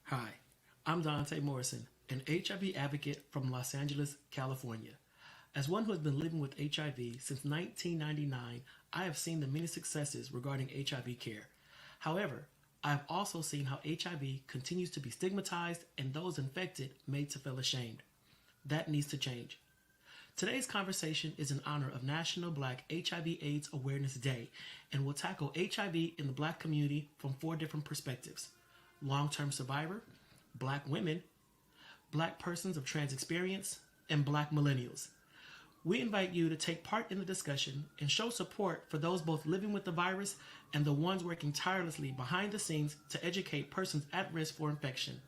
Hi, I'm Dante Morrison, an HIV advocate from Los Angeles, California. As one who has been living with HIV since 1999, I have seen the many successes regarding HIV care. However, I have also seen how HIV continues to be stigmatized and those infected made to feel ashamed. That needs to change. Today's conversation is in honor of National Black HIV/AIDS Awareness Day and will tackle HIV in the Black community from four different perspectives: long term survivor, Black women, Black persons of trans experience, and Black millennials. We invite you to take part in the discussion and show support for those both living with the virus and the ones working tirelessly behind the scenes to educate persons at risk for infection.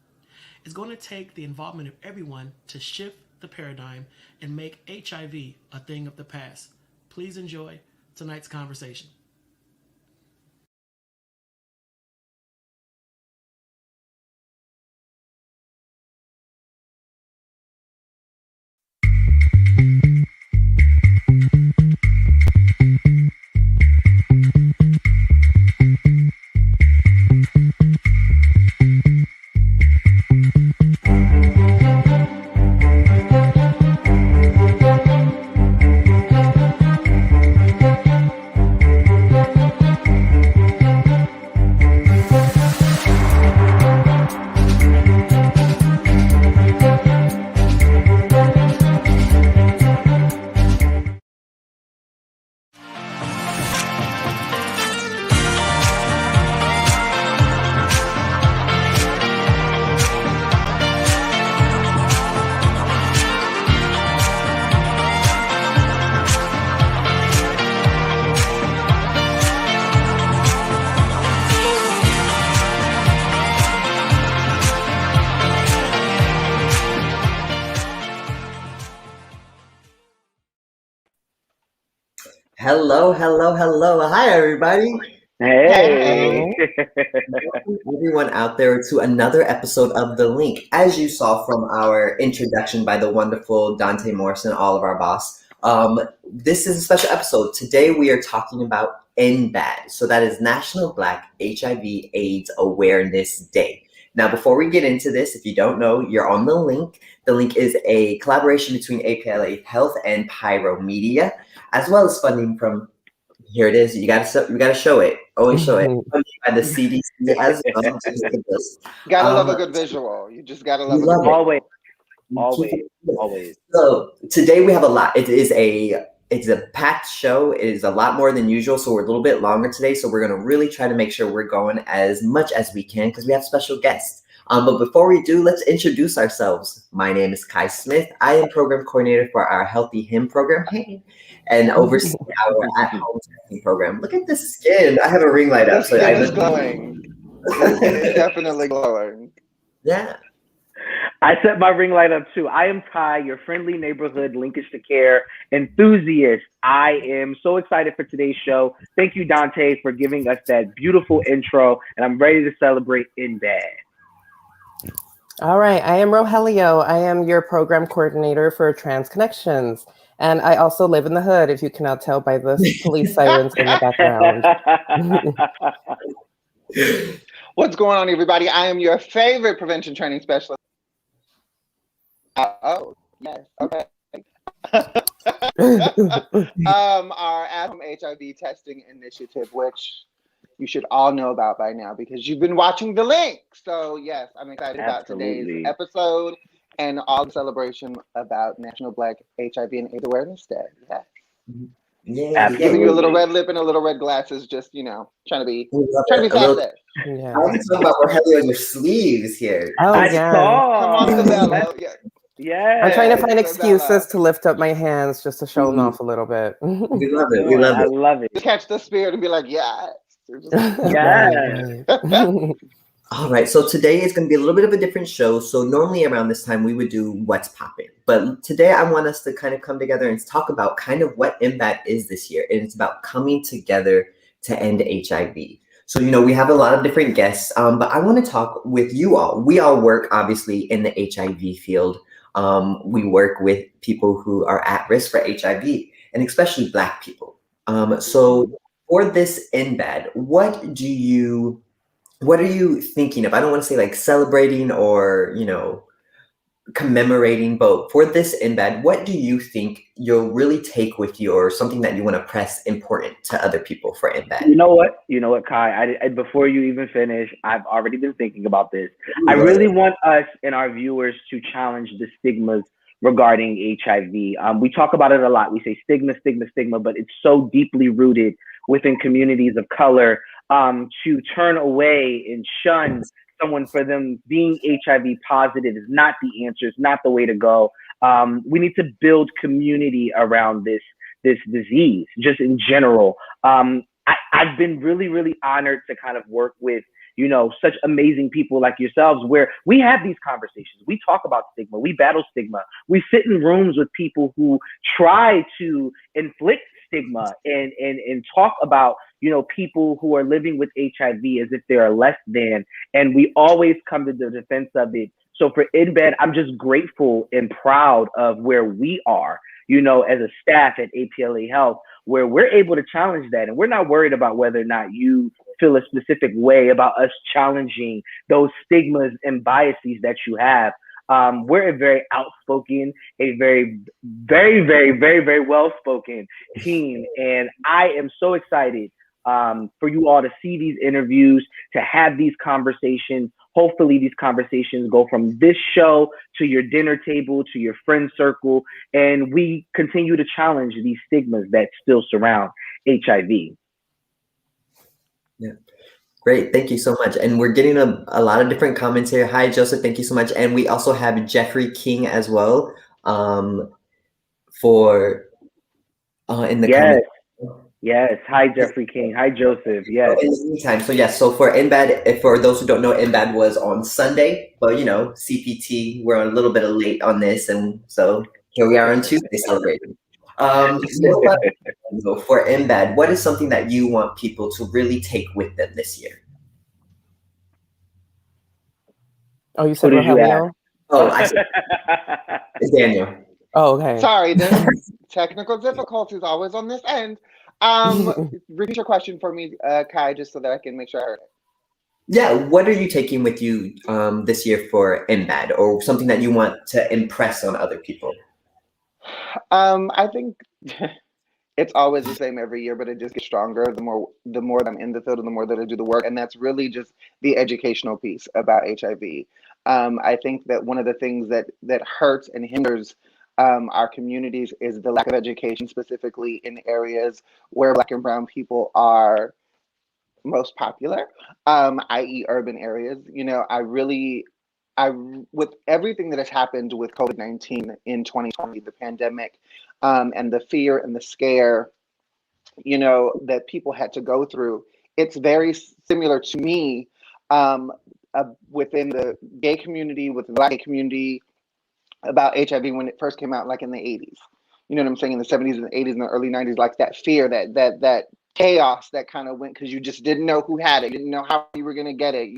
It's going to take the involvement of everyone to shift the paradigm and make HIV a thing of the past. Please enjoy tonight's conversation. Hello, hello, hello. Hi, everybody. Hey. Welcome everyone out there to another episode of The Link. As you saw from our introduction by the wonderful Dante Morrison, all of our boss, this is a special episode. Today we are talking about NBHAAD. So that is National Black HIV/AIDS Awareness Day. Now, before we get into this, if you don't know, you're on The Link. The Link is a collaboration between APLA Health and Pyro Media, as well as funding from, here it is. You gotta show it. Always show it. Funded by the CDC as well. Look at this. Gotta love a good visual. You just gotta love We a good love it. visual. Always, We always, keep it. always. So today we have a lot. It's a packed show. It is a lot more than usual, so we're a little bit longer today. So we're gonna really try to make sure we're going as much as we can because we have special guests. But before we do, let's introduce ourselves. My name is Kai Smith. I am program coordinator for our Healthy Him program. Hey. And oversee our at-home testing program. Look at this skin. I have a ring light The up. So skin is glowing. The skin is definitely glowing. Yeah. I set my ring light up too. I am Ty, your friendly neighborhood linkage to care enthusiast. I am so excited for today's show. Thank you, Dante, for giving us that beautiful intro, and I'm ready to celebrate NBHAAD. All right, I am Rogelio. I am your program coordinator for Trans Connections. And I also live in the hood, if you cannot tell by the police sirens in the background. What's going on, everybody? I am your favorite prevention training specialist. Oh, yes. Okay. Our at-home HIV testing initiative, which you should all know about by now because you've been watching The Link. So yes, I'm excited about today's episode and all the celebration about National Black HIV and AIDS Awareness Day. Yeah. Yeah. Giving you a little red lip and a little red glasses, just trying to be fabulous. Yeah. I was talking about Rogelio on your sleeves here. Oh, I yeah. saw. Come on, Cabello. Yeah. Yeah. I'm trying to find Isabella. excuses to lift up my hands just to show them off a little bit. We love it. We love I it. love it. Just catch the spirit and be like, yes. Yeah. Right. All right, so today is going to be a little bit of a different show. So normally around this time we would do What's Poppin'. But today I want us to kind of come together and talk about kind of what NBHAAD is this year. And it's about coming together to end HIV. So, we have a lot of different guests, but I want to talk with you all. We all work, obviously, in the HIV field. We work with people who are at risk for HIV, and especially Black people. So for this NBHAAD, what do you what are you thinking of? I don't want to say like celebrating or, commemorating, but for this NBHAAD, what do you think you'll really take with you, or something that you want to press important to other people for NBHAAD? You know what, Kai? Before you even finish, I've already been thinking about this. I really want us and our viewers to challenge the stigmas regarding HIV. We talk about it a lot. We say stigma, stigma, stigma, but it's so deeply rooted within communities of color. To turn away and shun someone for them being HIV positive is not the answer. It's not the way to go. We need to build community around this disease, just in general. I've been really, really honored to kind of work with, such amazing people like yourselves, where we have these conversations. We talk about stigma. We battle stigma. We sit in rooms with people who try to inflict stigma and talk about, people who are living with HIV as if they are less than. And we always come to the defense of it. So for NBHAAD, I'm just grateful and proud of where we are, as a staff at APLA Health, where we're able to challenge that. And we're not worried about whether or not you feel a specific way about us challenging those stigmas and biases that you have. We're a very outspoken, a very, very, very, very, very well-spoken team. And I am so excited for you all to see these interviews, to have these conversations. Hopefully these conversations go from this show to your dinner table, to your friend circle, and we continue to challenge these stigmas that still surround HIV. Yeah. Great. Thank you so much. And we're getting a lot of different comments here. Hi, Joseph. Thank you so much. And we also have Jeffrey King as well for in the comments. Yes. Hi, Jeffrey King. Hi, Joseph. Yes. In the meantime, so for NBHAAD, for those who don't know, NBHAAD was on Sunday, but CPT, we're a little bit late on this, and so here we are on Tuesday celebrating. For NBHAAD, what is something that you want people to really take with them this year? Oh, you said Rogelio? Oh, I said Daniel. Oh, okay. Sorry, there's technical difficulties always on this end. Repeat your question for me, Kai, just so that I can make sure I heard it. Yeah, what are you taking with you this year for NBHAAD, or something that you want to impress on other people? I think it's always the same every year, but it just gets stronger the more that I'm in the field and the more that I do the work. And that's really just the educational piece about HIV. I think that one of the things that hurts and hinders our communities is the lack of education, specifically in areas where Black and Brown people are most popular, i.e. urban areas. With everything that has happened with COVID-19 in 2020, the pandemic, and the fear and the scare, that people had to go through, it's very similar to me within the gay community, with the Black gay community, about HIV when it first came out, like in the 80s. You know what I'm saying? In the 70s and the 80s and the early 90s, like that fear, that chaos that kind of went, because you just didn't know who had it, you didn't know how you were going to get it.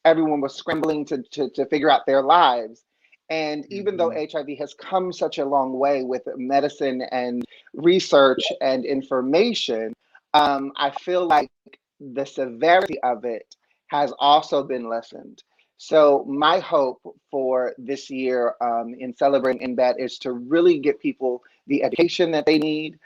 Everyone was scrambling to figure out their lives. And even though HIV has come such a long way with medicine and research and information, I feel like the severity of it has also been lessened. So my hope for this year in celebrating NBHAAD is to really give people the education that they need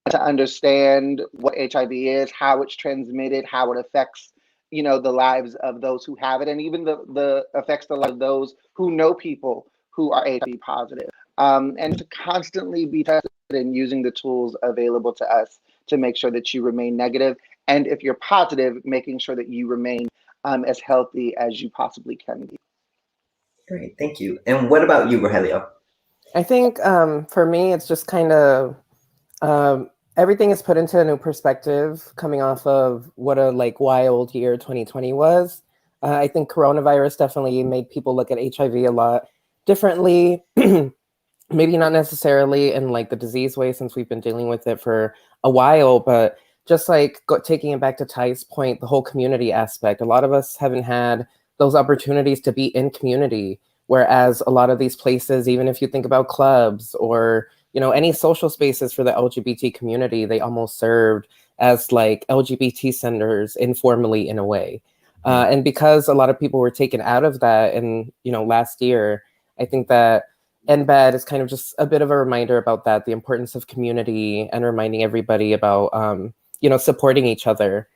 to understand what HIV is, how it's transmitted, how it affects, the lives of those who have it, and even the affects the lives of those who know people who are HIV positive. And to constantly be tested and using the tools available to us to make sure that you remain negative. And if you're positive, making sure that you remain as healthy as you possibly can be. Great, thank you. And what about you, Rogelio? I think for me, it's just kind of everything is put into a new perspective coming off of what a wild year 2020 was. I think coronavirus definitely made people look at HIV a lot differently. Maybe not necessarily in the disease way, since we've been dealing with it for a while, but just taking it back to Ty's point, the whole community aspect. A lot of us haven't had those opportunities to be in community, whereas a lot of these places, even if you think about clubs or any social spaces for the LGBT community, they almost served as LGBT centers informally in a way. And because a lot of people were taken out of that in, last year, I think that NBHAAD is kind of just a bit of a reminder about that, the importance of community and reminding everybody about, supporting each other.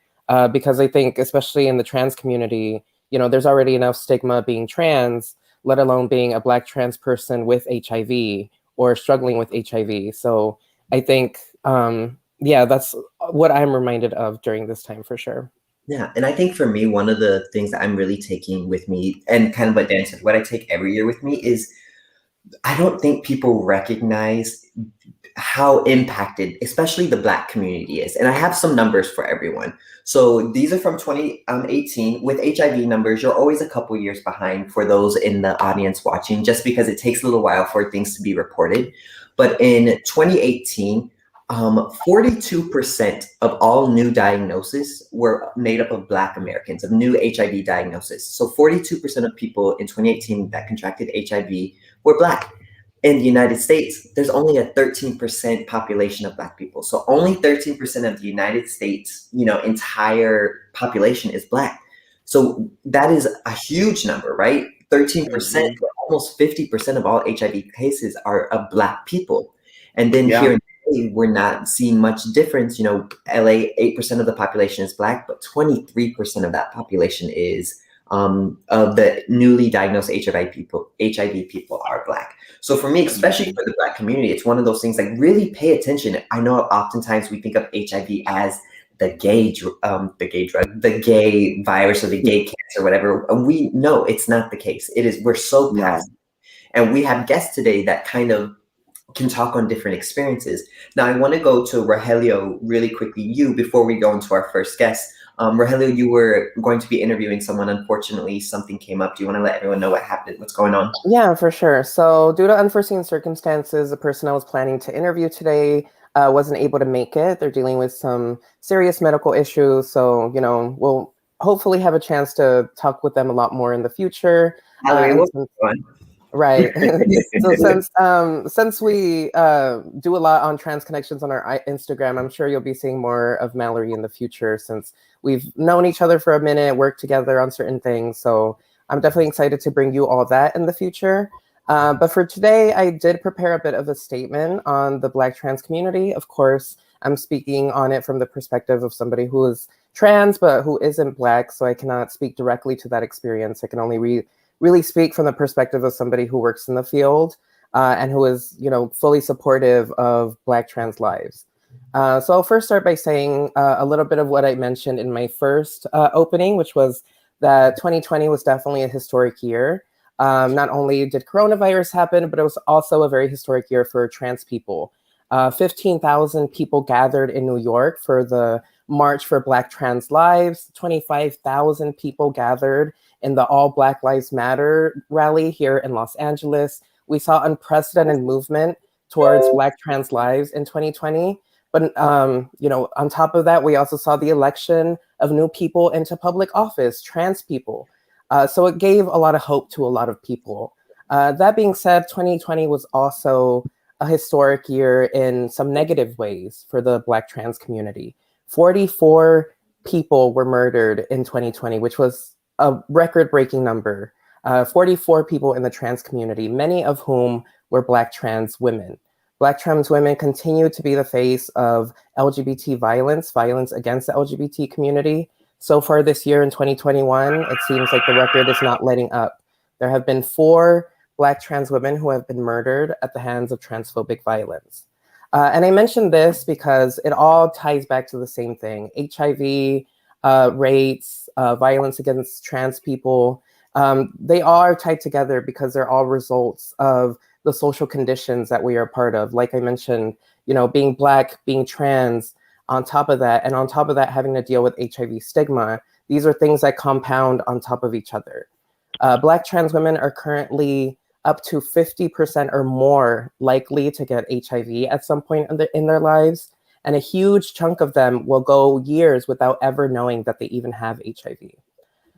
Because I think, especially in the trans community, there's already enough stigma being trans, let alone being a Black trans person with HIV or struggling with HIV. So I think, that's what I'm reminded of during this time for sure. Yeah, and I think for me, one of the things that I'm really taking with me, and kind of what Dan said, what I take every year with me is I don't think people recognize how impacted, especially the Black community is. And I have some numbers for everyone. So these are from 2018. With HIV numbers, you're always a couple years behind for those in the audience watching, just because it takes a little while for things to be reported. But in 2018, 42% of all new diagnoses were made up of Black Americans, of new HIV diagnoses. So 42% of people in 2018 that contracted HIV were Black. In the United States, there's only a 13% population of Black people. So only 13% of the United States, entire population is Black. So that is a huge number, right? 13%, almost 50% of all HIV cases are of Black people. And then here in LA, we're not seeing much difference. LA, 8% of the population is Black, but 23% of that population is of the newly diagnosed HIV people are Black. So for me, especially for the Black community, it's one of those things like really pay attention. I know oftentimes we think of HIV as the gay virus or the gay cancer, whatever. And we know it's not the case. It is, we're so past. And we have guests today that kind of can talk on different experiences. Now I want to go to Rogelio really quickly, before we go into our first guest. Rogelio, you were going to be interviewing someone. Unfortunately, something came up. Do you want to let everyone know what happened? What's going on? Yeah, for sure. So due to unforeseen circumstances, the person I was planning to interview today wasn't able to make it. They're dealing with some serious medical issues. So, we'll hopefully have a chance to talk with them a lot more in the future. Right. So since we do a lot on trans connections on our Instagram, I'm sure you'll be seeing more of Mallory in the future, since we've known each other for a minute, worked together on certain things. So I'm definitely excited to bring you all that in the future. But for today, I did prepare a bit of a statement on the Black trans community. Of course, I'm speaking on it from the perspective of somebody who is trans, but who isn't Black. So I cannot speak directly to that experience. I can only really speak from the perspective of somebody who works in the field and who is, fully supportive of Black trans lives. So I'll first start by saying a little bit of what I mentioned in my first opening, which was that 2020 was definitely a historic year. Not only did coronavirus happen, but it was also a very historic year for trans people. 15,000 people gathered in New York for the March for Black Trans Lives. 25,000 people gathered in the All Black Lives Matter rally here in Los Angeles. We saw unprecedented movement towards Black trans lives in 2020. But, on top of that, we also saw the election of new people into public office, trans people. So it gave a lot of hope to a lot of people. That being said, 2020 was also a historic year in some negative ways for the Black trans community. 44 people were murdered in 2020, which was a record-breaking number. 44 people in the trans community, many of whom were Black trans women. Black trans women continue to be the face of LGBT violence against the LGBT community. So far this year in 2021, it seems like the record is not letting up. There have been 4 Black trans women who have been murdered at the hands of transphobic violence. And I mentioned this because it all ties back to the same thing: HIV, rates, violence against trans people. They are tied together because they're all results of the social conditions that we are part of. Like I mentioned, being Black, being trans, on top of that, having to deal with HIV stigma. These are things that compound on top of each other. Black trans women are currently up to 50% or more likely to get HIV at some point in their lives. And a huge chunk of them will go years without ever knowing that they even have HIV.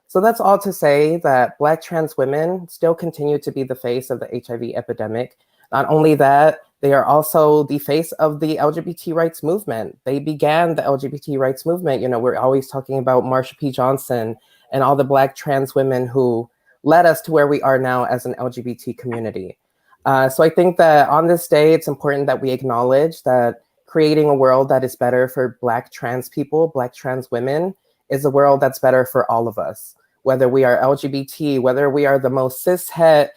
So that's all to say that Black trans women still continue to be the face of the HIV epidemic. Not only that, they are also the face of the LGBT rights movement. They began the LGBT rights movement. We're always talking about Marsha P. Johnson and all the Black trans women who led us to where we are now as an LGBT community. So I think that on this day, it's important that we acknowledge that creating a world that is better for Black trans people, Black trans women, is a world that's better for all of us. Whether we are LGBT, whether we are the most cishet,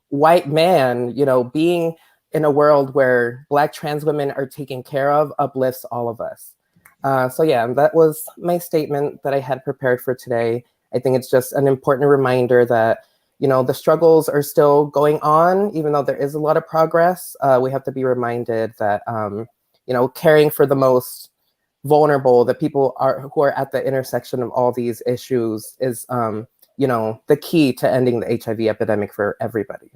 white man, being in a world where Black trans women are taken care of uplifts all of us. So yeah, that was my statement that I had prepared for today. I think it's just an important reminder that, the struggles are still going on, even though there is a lot of progress. We have to be reminded that, caring for the most vulnerable, the people who are at the intersection of all these issues is, the key to ending the HIV epidemic for everybody.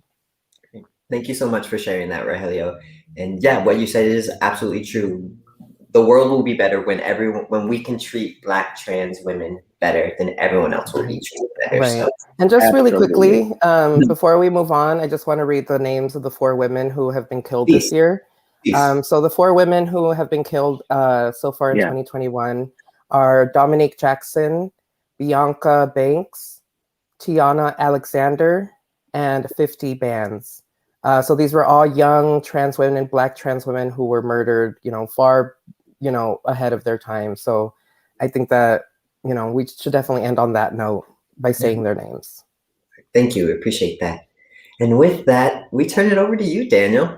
Thank you so much for sharing that, Rogelio. And yeah, what you said is absolutely true. The world will be better when we can treat Black trans women better, then everyone else will be treated better. Right. So, and just really quickly, before we move on, I just want to read the names of the 4 women who have been killed this year. So the 4 women who have been killed so far in 2021 are Dominique Jackson, Bianca Banks, Tiana Alexander, and 50 Bands. So these were all young trans women, Black trans women who were murdered, far, ahead of their time. So I think that, we should definitely end on that note by saying their names. Thank you. Appreciate that. And with that, we turn it over to you, Daniel.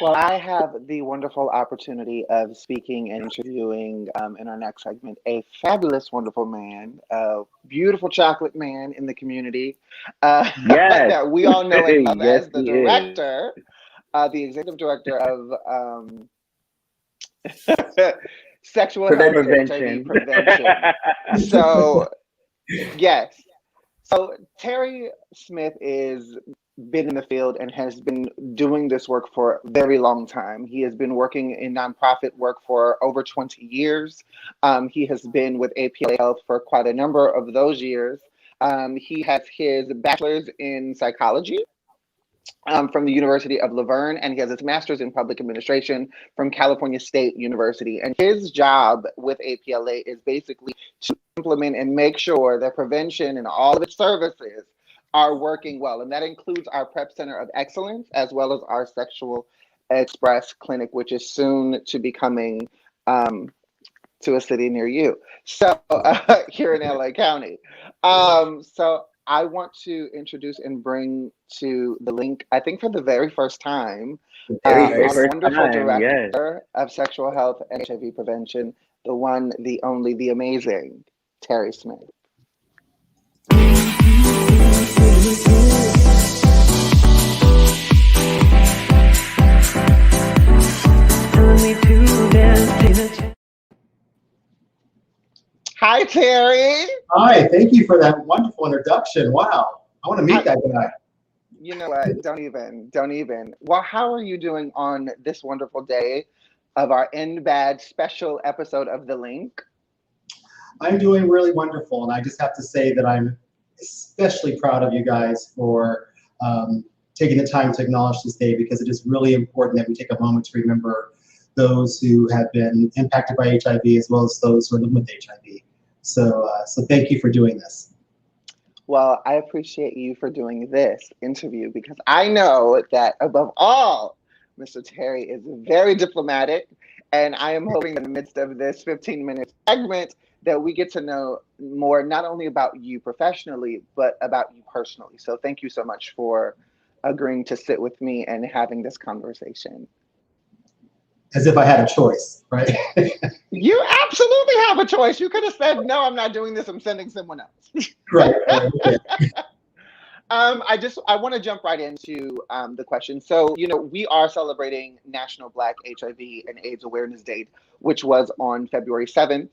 Well, I have the wonderful opportunity of speaking and interviewing in our next segment a fabulous, wonderful man, a beautiful chocolate man in the community that we all know and love as the director, the executive director of sexual health and HIV prevention. So, yes. So Terry Smith is been in the field and has been doing this work for a very long time. He has been working in nonprofit work for over 20 years. He has been with APLA Health for quite a number of those years. He has his bachelor's in psychology from the University of Laverne, and he has his master's in public administration from California State University. And his job with APLA is basically to implement and make sure that prevention and all of its services are working well. And that includes our PrEP Center of Excellence, as well as our Sexual Express Clinic, which is soon to be coming to a city near you. So here in LA County. So I want to introduce and bring to the link, I think for the very first time, our wonderful director of sexual health and HIV prevention, the one, the only, the amazing Terry Smith. Hi, Terry. Hi, thank you for that wonderful introduction. Wow, I want to meet that guy. You know what? Don't even. Well, how are you doing on this wonderful day of our NBHAAD special episode of The Link? I'm doing really wonderful, and I just have to say that I'm especially proud of you guys for taking the time to acknowledge this day, because it is really important that we take a moment to remember those who have been impacted by HIV, as well as those who are living with HIV. So thank you for doing this. Well, I appreciate you for doing this interview, because I know that above all, Mr. Terry is very diplomatic, and I am hoping in the midst of this 15-minute segment that we get to know more, not only about you professionally, but about you personally. So thank you so much for agreeing to sit with me and having this conversation. As if I had a choice, right? You absolutely have a choice. You could have said, no, I'm not doing this, I'm sending someone else. Right. Okay. I want to jump right into the question. So, we are celebrating National Black HIV and AIDS Awareness Day, which was on February 7th.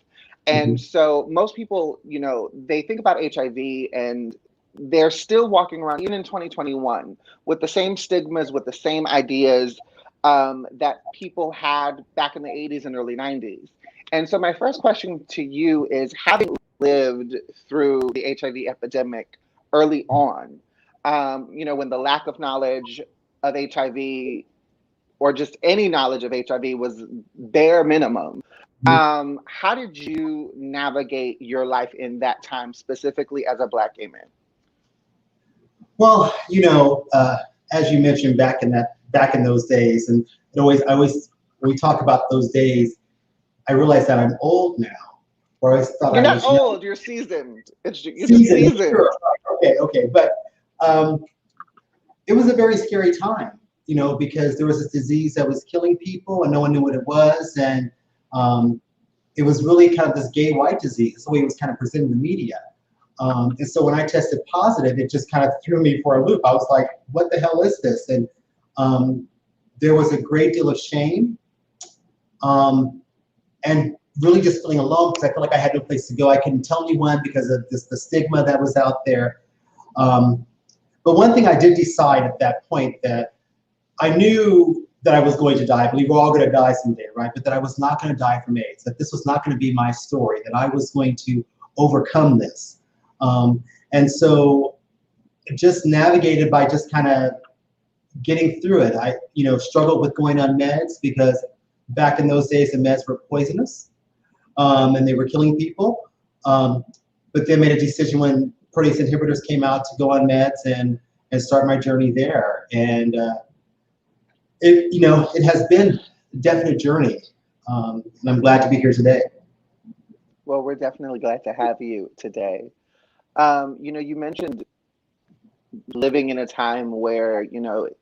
And so most people, they think about HIV and they're still walking around, even in 2021, with the same stigmas, with the same ideas that people had back in the 80s and early 90s. And so my first question to you is, having lived through the HIV epidemic early on, when the lack of knowledge of HIV or just any knowledge of HIV was bare minimum, How did you navigate your life in that time, specifically as a Black gay man? Well, as you mentioned, back in those days, and I always, when we talk about those days, I realize that I'm old now. Or I always thought You're I not was old. young. You're seasoned. You're Seasoned, seasoned. sure. Okay, but it was a very scary time, because there was this disease that was killing people, and no one knew what it was, and it was really kind of this gay white disease. That's the way it was kind of presented in the media. And so when I tested positive, it just kind of threw me for a loop. I was like, what the hell is this? And there was a great deal of shame, and really just feeling alone, because I felt like I had no place to go. I couldn't tell anyone because of the stigma that was out there. But one thing I did decide at that point, that I knew that I was going to die. I believe we're all going to die someday, right? But that I was not going to die from AIDS, that this was not going to be my story, that I was going to overcome this. And so just navigated by just kind of getting through it. I, struggled with going on meds, because back in those days, the meds were poisonous, and they were killing people. But then made a decision when protease inhibitors came out to go on meds and start my journey there. And it has been a definite journey, and I'm glad to be here today. Well, we're definitely glad to have you today. You mentioned living in a time where,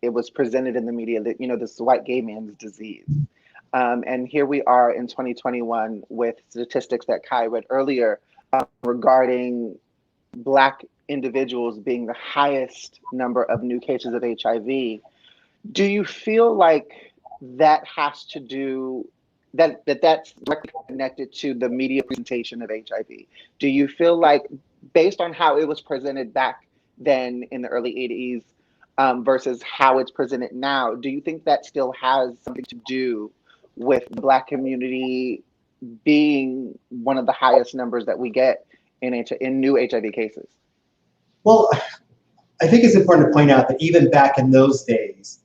it was presented in the media that, this white gay man's disease. And here we are in 2021 with statistics that Kai read earlier regarding Black individuals being the highest number of new cases of HIV. Do you feel like that has to do, that's directly connected to the media presentation of HIV? Do you feel like, based on how it was presented back then in the early 80s versus how it's presented now, do you think that still has something to do with the Black community being one of the highest numbers that we get in new HIV cases? Well, I think it's important to point out that even back in those days,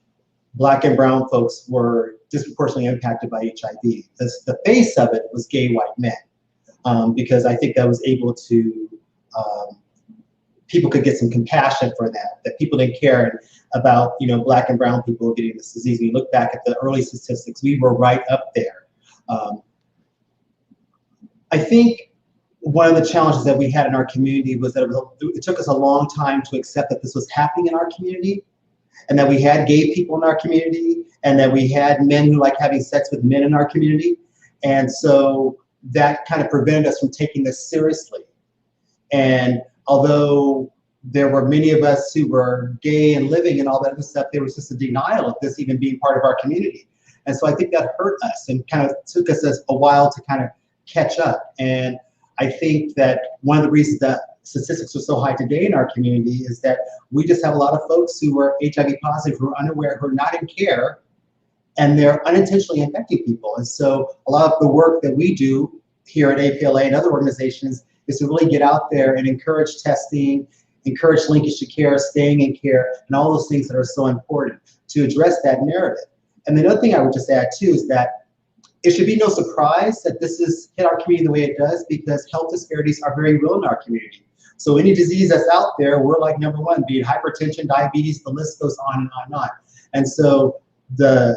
Black and brown folks were disproportionately impacted by HIV. The face of it was gay white men, because I think that was able to, people could get some compassion for that people didn't care about, Black and brown people getting this disease. When you look back at the early statistics, we were right up there. I think one of the challenges that we had in our community was that it took us a long time to accept that this was happening in our community, and that we had gay people in our community, and that we had men who like having sex with men in our community. And so that kind of prevented us from taking this seriously. And although there were many of us who were gay and living and all that other stuff, there was just a denial of this even being part of our community. And so I think that hurt us and kind of took us a while to kind of catch up. And I think that one of the reasons that statistics are so high today in our community is that we just have a lot of folks who are HIV positive, who are unaware, who are not in care, and they're unintentionally infecting people. And so a lot of the work that we do here at APLA and other organizations is to really get out there and encourage testing, encourage linkage to care, staying in care, and all those things that are so important to address that narrative. And the other thing I would just add too is that it should be no surprise that this has hit our community the way it does, because health disparities are very real in our community. So any disease that's out there, we're like number one, be it hypertension, diabetes, the list goes on and on and on. And so the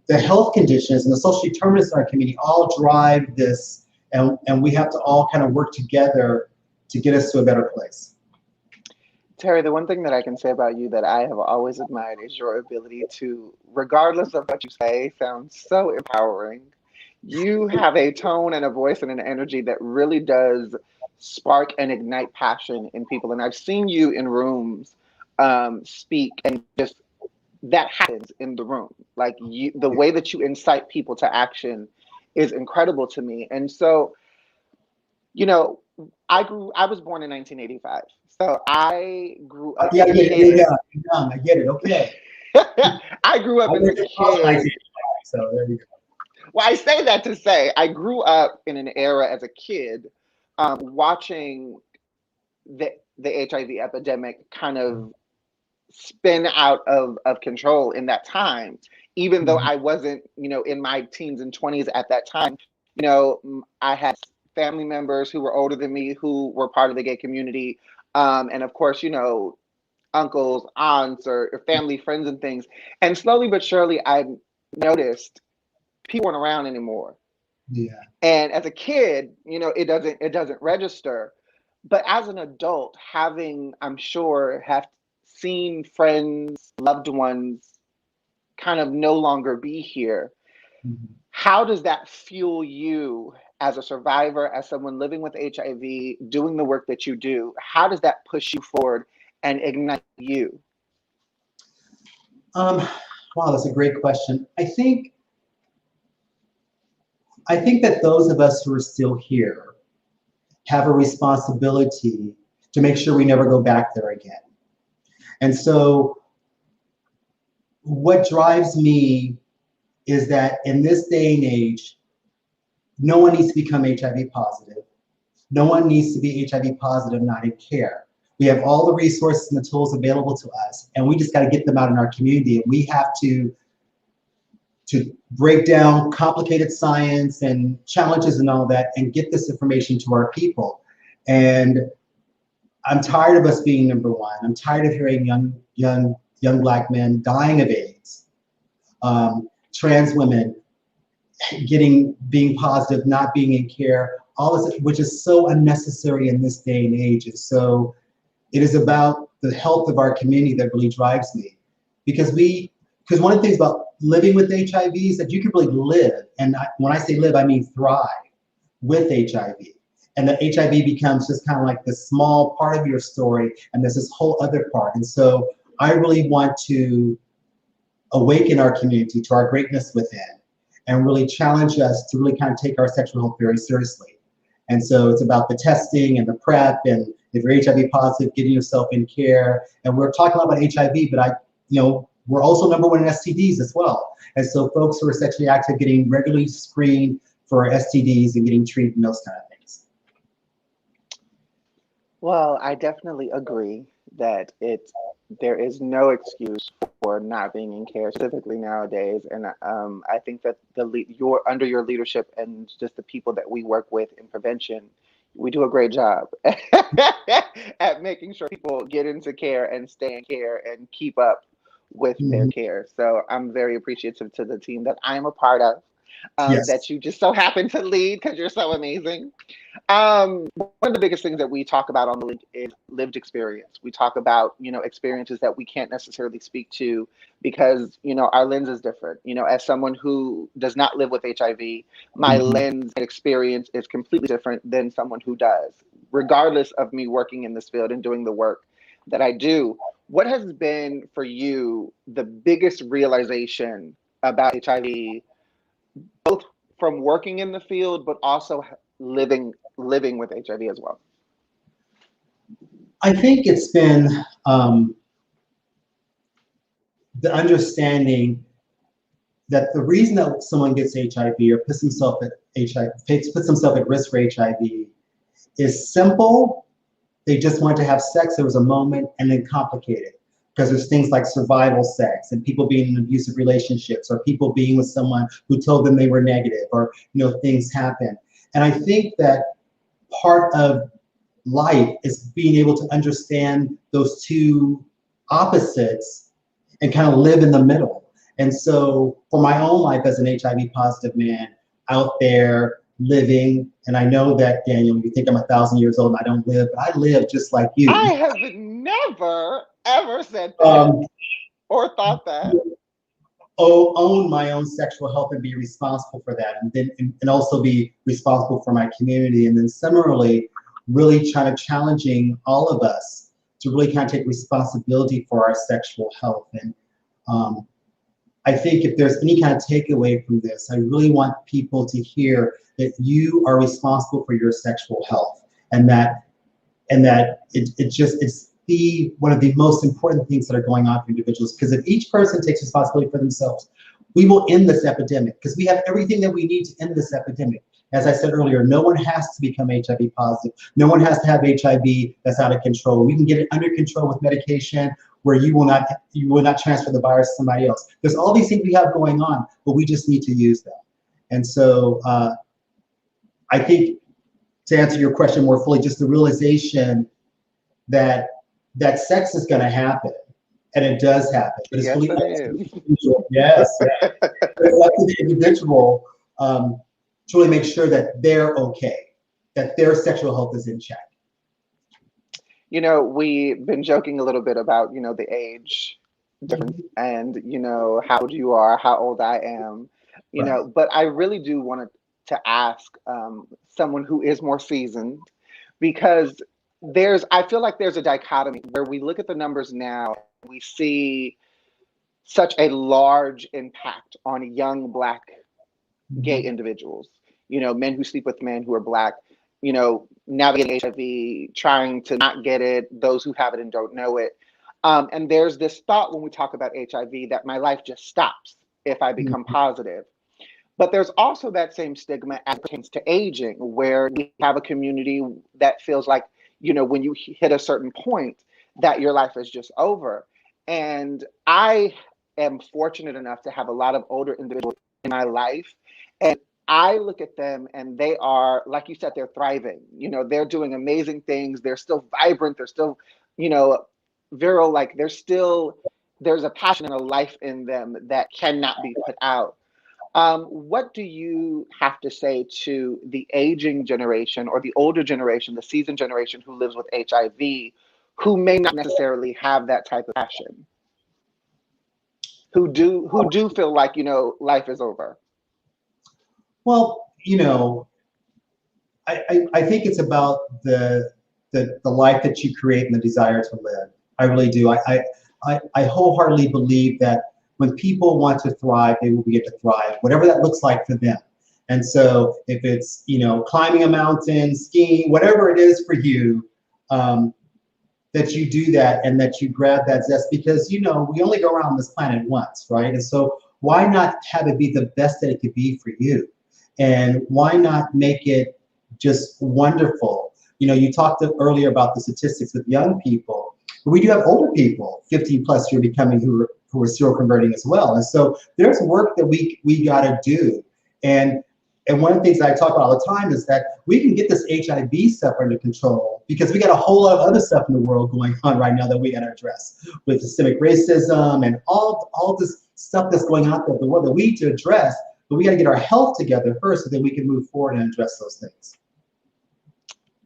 health conditions and the social determinants in our community all drive this, and we have to all kind of work together to get us to a better place. Terry, the one thing that I can say about you that I have always admired is your ability to, regardless of what you say, sound so empowering. You have a tone and a voice and an energy that really does spark and ignite passion in people. And I've seen you in rooms speak, and just that happens in the room. Like the way that you incite people to action is incredible to me. And so, I was born in 1985. So I grew up. Yeah, I get it. Okay. I grew up as a kid. So there you go. Well, I say that to say I grew up in an era as a kid watching the HIV epidemic kind of spin out of control in that time, even though I wasn't, in my teens and 20s at that time, I had family members who were older than me who were part of the gay community. And of course, uncles, aunts, or family friends and things. And slowly but surely, I noticed people weren't around anymore. Yeah. And as a kid, it doesn't register. But as an adult, I'm sure, have seen friends, loved ones kind of no longer be here. Mm-hmm. How does that fuel you as a survivor, as someone living with HIV, doing the work that you do? How does that push you forward and ignite you? Wow, that's a great question. I think that those of us who are still here have a responsibility to make sure we never go back there again. And so what drives me is that in this day and age, no one needs to become HIV positive. No one needs to be HIV positive, not in care. We have all the resources and the tools available to us, and we just got to get them out in our community. And we have to break down complicated science and challenges and all that and get this information to our people. And I'm tired of us being number one. I'm tired of hearing young Black men dying of AIDS, trans women being positive, not being in care, all this, which is so unnecessary in this day and age. And so it is about the health of our community that really drives me. Because one of the things about living with HIV is that you can really live, and when I say live, I mean thrive with HIV. And that HIV becomes just kind of like this small part of your story, and there's this whole other part. And so I really want to awaken our community to our greatness within and really challenge us to really kind of take our sexual health very seriously. And so it's about the testing and the PrEP, and if you're HIV positive, getting yourself in care. And we're talking a lot about HIV, but we're also number one in STDs as well. And so folks who are sexually active getting regularly screened for STDs and getting treated and those kind of things. Well, I definitely agree that there is no excuse for not being in care, specifically nowadays. And I think that under your leadership and just the people that we work with in prevention, we do a great job at making sure people get into care and stay in care and keep up with their care. So I'm very appreciative to the team that I'm a part of, Yes. that you just so happen to lead because you're so amazing. One of the biggest things that we talk about on the link is lived experience. We talk about, experiences that we can't necessarily speak to because, our lens is different. As someone who does not live with HIV, my lens and experience is completely different than someone who does, regardless of me working in this field and doing the work that I do. What has been for you the biggest realization about HIV, both from working in the field, but also living with HIV as well? I think it's been the understanding that the reason that someone gets HIV or puts himself at risk for HIV is simple. They just want to have sex. There was a moment, and then complicated. Because there's things like survival sex and people being in abusive relationships or people being with someone who told them they were negative or, things happen. And I think that part of life is being able to understand those two opposites and kind of live in the middle. And so for my own life as an HIV positive man out there living, and I know that, Daniel, you think I'm 1,000 years old and I don't live, but I live just like you. I have never ever said that or thought that. Own my own sexual health and be responsible for that, and then and also be responsible for my community. And then similarly, really challenging all of us to really kind of take responsibility for our sexual health. And I think if there's any kind of takeaway from this, I really want people to hear that you are responsible for your sexual health, and that it's one of the most important things that are going on for individuals. Because if each person takes responsibility for themselves, we will end this epidemic, because we have everything that we need to end this epidemic. As I said earlier, no one has to become HIV positive. No one has to have HIV that's out of control. We can get it under control with medication where you will not transfer the virus to somebody else. There's all these things we have going on, but we just need to use them. And so I think to answer your question more fully, just the realization that sex is going to happen, and it does happen. But it's Yes, really it up is. to the individual. Yes, yeah. It's up to the individual to really make sure that they're okay, that their sexual health is in check. You know, we've been joking a little bit about, you know, the age difference and, you know, how old you are, how old I am, you Right. know, but I really do want to ask someone who is more seasoned, because I feel like there's a dichotomy where we look at the numbers now, we see such a large impact on young Black gay individuals, you know, men who sleep with men who are Black, you know, navigating HIV, trying to not get it, those who have it and don't know it. And there's this thought when we talk about HIV that my life just stops if I become positive. But there's also that same stigma as it pertains to aging, where we have a community that feels like, you know, when you hit a certain point, that your life is just over. And I am fortunate enough to have a lot of older individuals in my life. And I look at them and they are, like you said, they're thriving. You know, they're doing amazing things. They're still vibrant. They're still, you know, virile. Like there's a passion and a life in them that cannot be put out. What do you have to say to the aging generation or the older generation, the seasoned generation who lives with HIV, who may not necessarily have that type of passion, who do feel like, you know, life is over? Well, you know, I think it's about the life that you create and the desire to live. I really do. I wholeheartedly believe that when people want to thrive, they will begin to thrive, whatever that looks like for them. And so if it's, you know, climbing a mountain, skiing, whatever it is for you, that you do that and that you grab that zest, because, you know, we only go around this planet once, right? And so why not have it be the best that it could be for you? And why not make it just wonderful? You know, you talked earlier about the statistics with young people, but we do have older people, 15 plus, who are becoming, who are seroconverting as well. And so there's work that we got to do. And one of the things I talk about all the time is that we can get this HIV stuff under control because we got a whole lot of other stuff in the world going on right now that we got to address, with systemic racism and all this stuff that's going on in the world that we need to address. But we got to get our health together first so that we can move forward and address those things.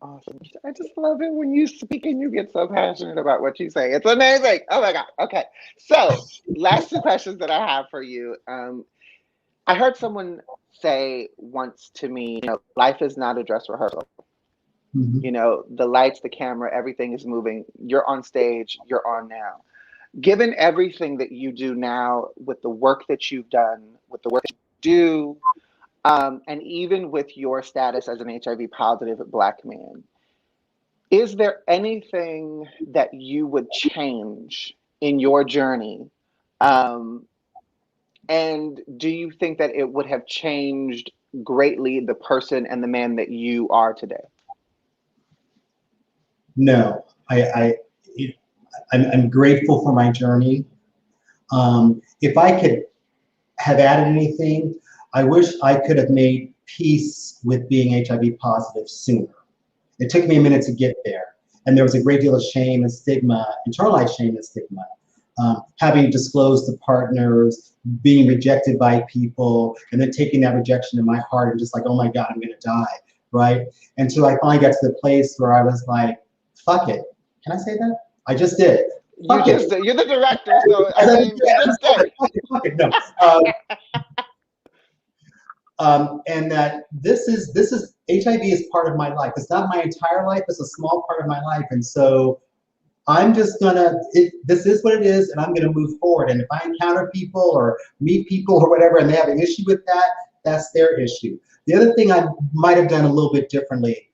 Awesome. I just love it when you speak and you get so passionate about what you say. It's amazing. Oh my God. Okay. So last two questions that I have for you. I heard someone say once to me, you know, life is not a dress rehearsal. You know, the lights, the camera, everything is moving. You're on stage, you're on now. Given everything that you do now, with the work that you've done, with the work that you do, and even with your status as an HIV positive Black man, is there anything that you would change in your journey? And do you think that it would have changed greatly the person and the man that you are today? No, I'm grateful for my journey. If I could have added anything, I wish I could have made peace with being HIV positive sooner. It took me a minute to get there. And there was a great deal of shame and stigma, internalized shame and stigma, having disclosed to partners, being rejected by people, and then taking that rejection in my heart and just like, oh my God, I'm gonna die, right? Until I finally got to the place where I was like, fuck it. Can I say that? I just did. Fuck it. You're the director, so I mean, you just did. Fuck it, no. And that this is HIV is part of my life. It's not my entire life. It's a small part of my life. And so I'm just gonna, this is what it is, and I'm gonna move forward. And if I encounter people or meet people or whatever, and they have an issue with that, that's their issue. The other thing I might have done a little bit differently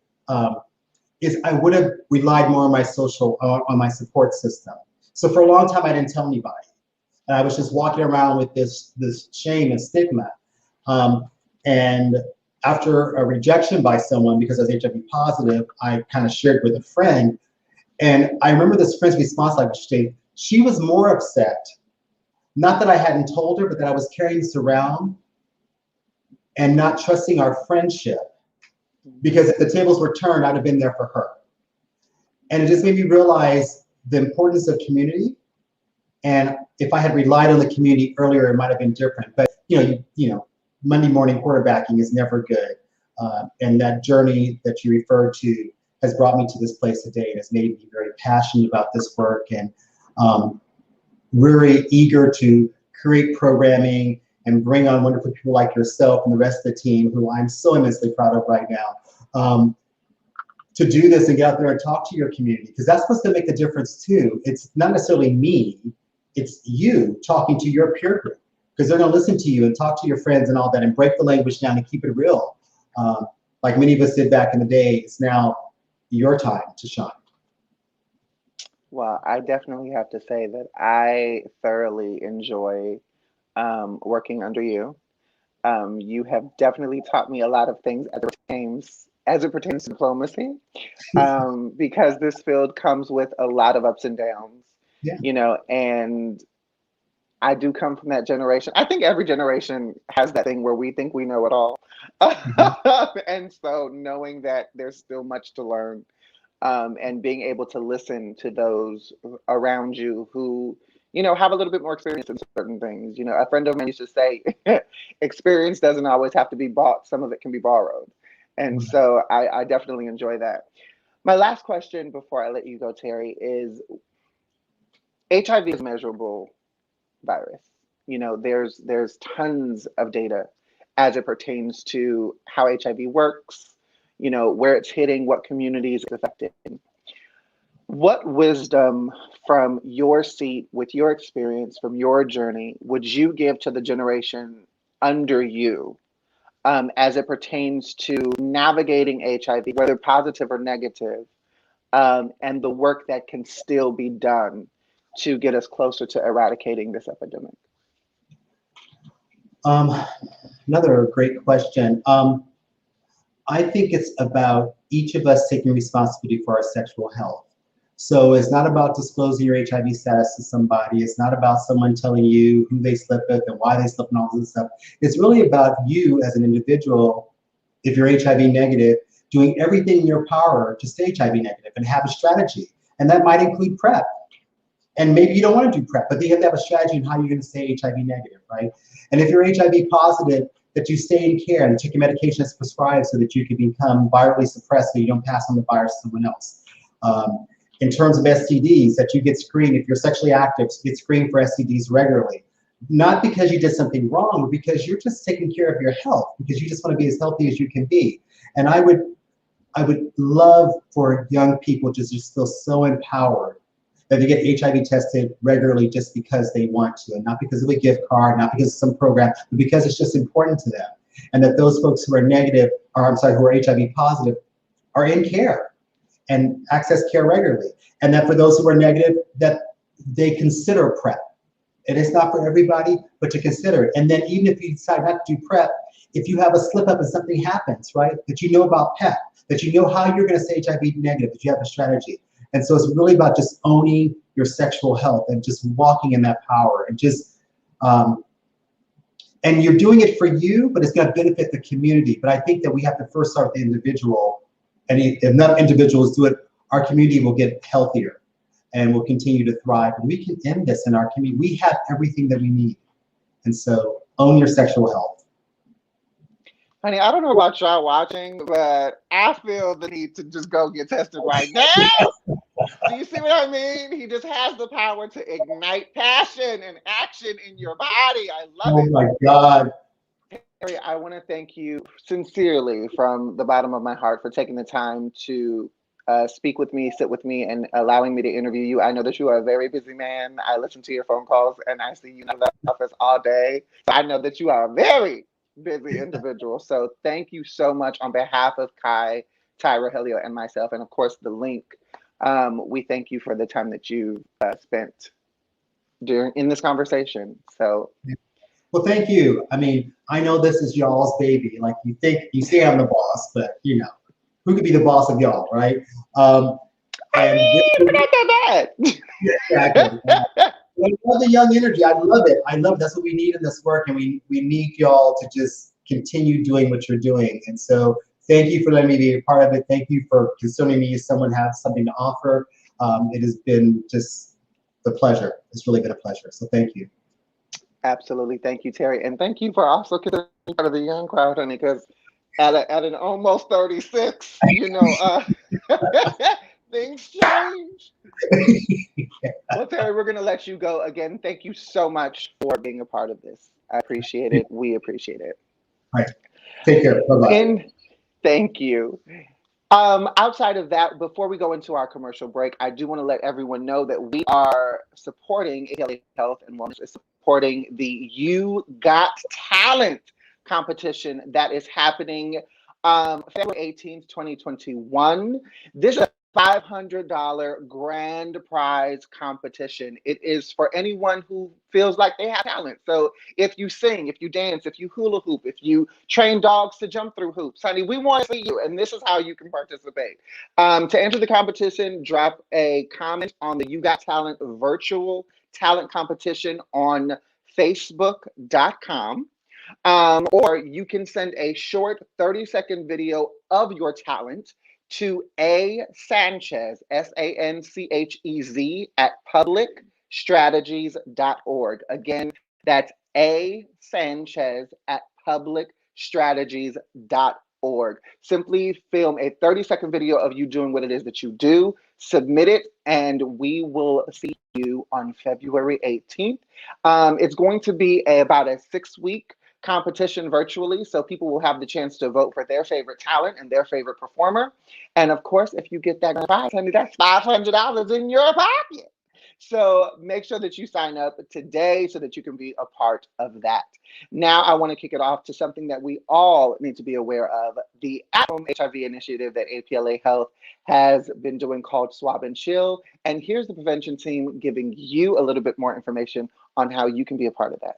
is I would have relied more on my on my support system. So for a long time, I didn't tell anybody. And I was just walking around with this shame and stigma. And after a rejection by someone because I was HIV positive, I kind of shared with a friend. And I remember this friend's response, like, she was more upset, not that I hadn't told her, but that I was carrying this around and not trusting our friendship because if the tables were turned, I'd have been there for her. And it just made me realize the importance of community. And if I had relied on the community earlier, it might have been different. But you know, Monday morning quarterbacking is never good. And that journey that you referred to has brought me to this place today and has made me very passionate about this work and really eager to create programming and bring on wonderful people like yourself and the rest of the team, who I'm so immensely proud of right now, to do this and get out there and talk to your community, because that's what's going to make the difference too. It's not necessarily me, it's you talking to your peer group, because they're going to listen to you and talk to your friends and all that and break the language down and keep it real. Like many of us did back in the day, it's now your time to shine. Well, I definitely have to say that I thoroughly enjoy working under you. You have definitely taught me a lot of things as it pertains to diplomacy, because this field comes with a lot of ups and downs, you know, and I do come from that generation. I think every generation has that thing where we think we know it all. And so knowing that there's still much to learn, and being able to listen to those around you who, you know, have a little bit more experience in certain things. You know, a friend of mine used to say, experience doesn't always have to be bought. Some of it can be borrowed. And so I definitely enjoy that. My last question before I let you go, Terry, is HIV is a measurable virus. You know, there's tons of data as it pertains to how HIV works, you know, where it's hitting, what communities it's affecting. What wisdom from your seat, with your experience, from your journey, would you give to the generation under you as it pertains to navigating HIV, whether positive or negative, and the work that can still be done to get us closer to eradicating this epidemic? Another great question. I think it's about each of us taking responsibility for our sexual health. So it's not about disclosing your HIV status to somebody. It's not about someone telling you who they slept with and why they slept and all this stuff. It's really about you as an individual, if you're HIV negative, doing everything in your power to stay HIV negative and have a strategy. And that might include PrEP. And maybe you don't want to do PrEP, but you have to have a strategy on how you're going to stay HIV negative, right? And if you're HIV positive, that you stay in care and take your medication as prescribed so that you can become virally suppressed so you don't pass on the virus to someone else. In terms of STDs, that you get screened, if you're sexually active, get screened for STDs regularly. Not because you did something wrong, but because you're just taking care of your health, because you just want to be as healthy as you can be. And I would love for young people to just feel so empowered that they get HIV tested regularly just because they want to, and not because of a gift card, not because of some program, but because it's just important to them. And that those folks who are negative, or I'm sorry, who are HIV positive, are in care and access care regularly. And that for those who are negative, that they consider PrEP. And it's not for everybody, but to consider it. And then even if you decide not to do PrEP, if you have a slip up and something happens, right, that you know about PEP, that you know how you're gonna stay HIV negative, that you have a strategy. And so it's really about just owning your sexual health and just walking in that power and just, and you're doing it for you, but it's gonna benefit the community. But I think that we have to first start with the individual, and if enough individuals do it, our community will get healthier and will continue to thrive. And we can end this in our community. We have everything that we need. And so own your sexual health. Honey, I don't know about y'all watching, but I feel the need to just go get tested right now. Do you see what I mean? He just has the power to ignite passion and action in your body. I love it. Oh my God. Terry, I want to thank you sincerely from the bottom of my heart for taking the time to speak with me, sit with me, and allowing me to interview you. I know that you are a very busy man. I listen to your phone calls, and I see you in the office all day. So I know that you are a very busy individual. So thank you so much on behalf of Kai, Tyra, Helio, and myself, and of course the link. We thank you for the time that you spent in this conversation. So. Well, thank you. I mean, I know this is y'all's baby. Like you say I'm the boss, but you know, who could be the boss of y'all, right? I mean, we're not that bad. Exactly. I love the young energy. I love it. That's what we need in this work, and we need y'all to just continue doing what you're doing. And so thank you for letting me be a part of it. Thank you for considering me as someone who has something to offer. It has been just the pleasure. It's really been a pleasure. So thank you. Absolutely. Thank you, Terry. And thank you for also considering part of the young crowd, honey, because at an almost 36, things change. Well, Terry, we're going to let you go again. Thank you so much for being a part of this. I appreciate it. We appreciate it. All right. Take care. Bye-bye. And thank you. Outside of that, before we go into our commercial break, I do want to let everyone know that we are supporting APLA Health and Wellness, is supporting the You Got Talent competition that is happening February 18th, 2021. This is a $500 grand prize competition. It is for anyone who feels like they have talent. So if you sing, if you dance, if you hula hoop, if you train dogs to jump through hoops, honey, we want to see you. And this is how you can participate. To enter the competition, drop a comment on the You Got Talent virtual talent competition on Facebook.com. Or you can send a short 30-second video of your talent to A. Sanchez, SANCHEZ, at publicstrategies.org. Again, that's A. Sanchez at publicstrategies.org. Simply film a 30-second video of you doing what it is that you do, submit it, and we will see you on February 18th. It's going to be about a 6-week competition virtually, so people will have the chance to vote for their favorite talent and their favorite performer. And of course, if you get that prize, honey, that's $500 in your pocket. So make sure that you sign up today so that you can be a part of that. Now I want to kick it off to something that we all need to be aware of, the at-home HIV initiative that APLA Health has been doing called Swab and Chill. And here's the prevention team giving you a little bit more information on how you can be a part of that.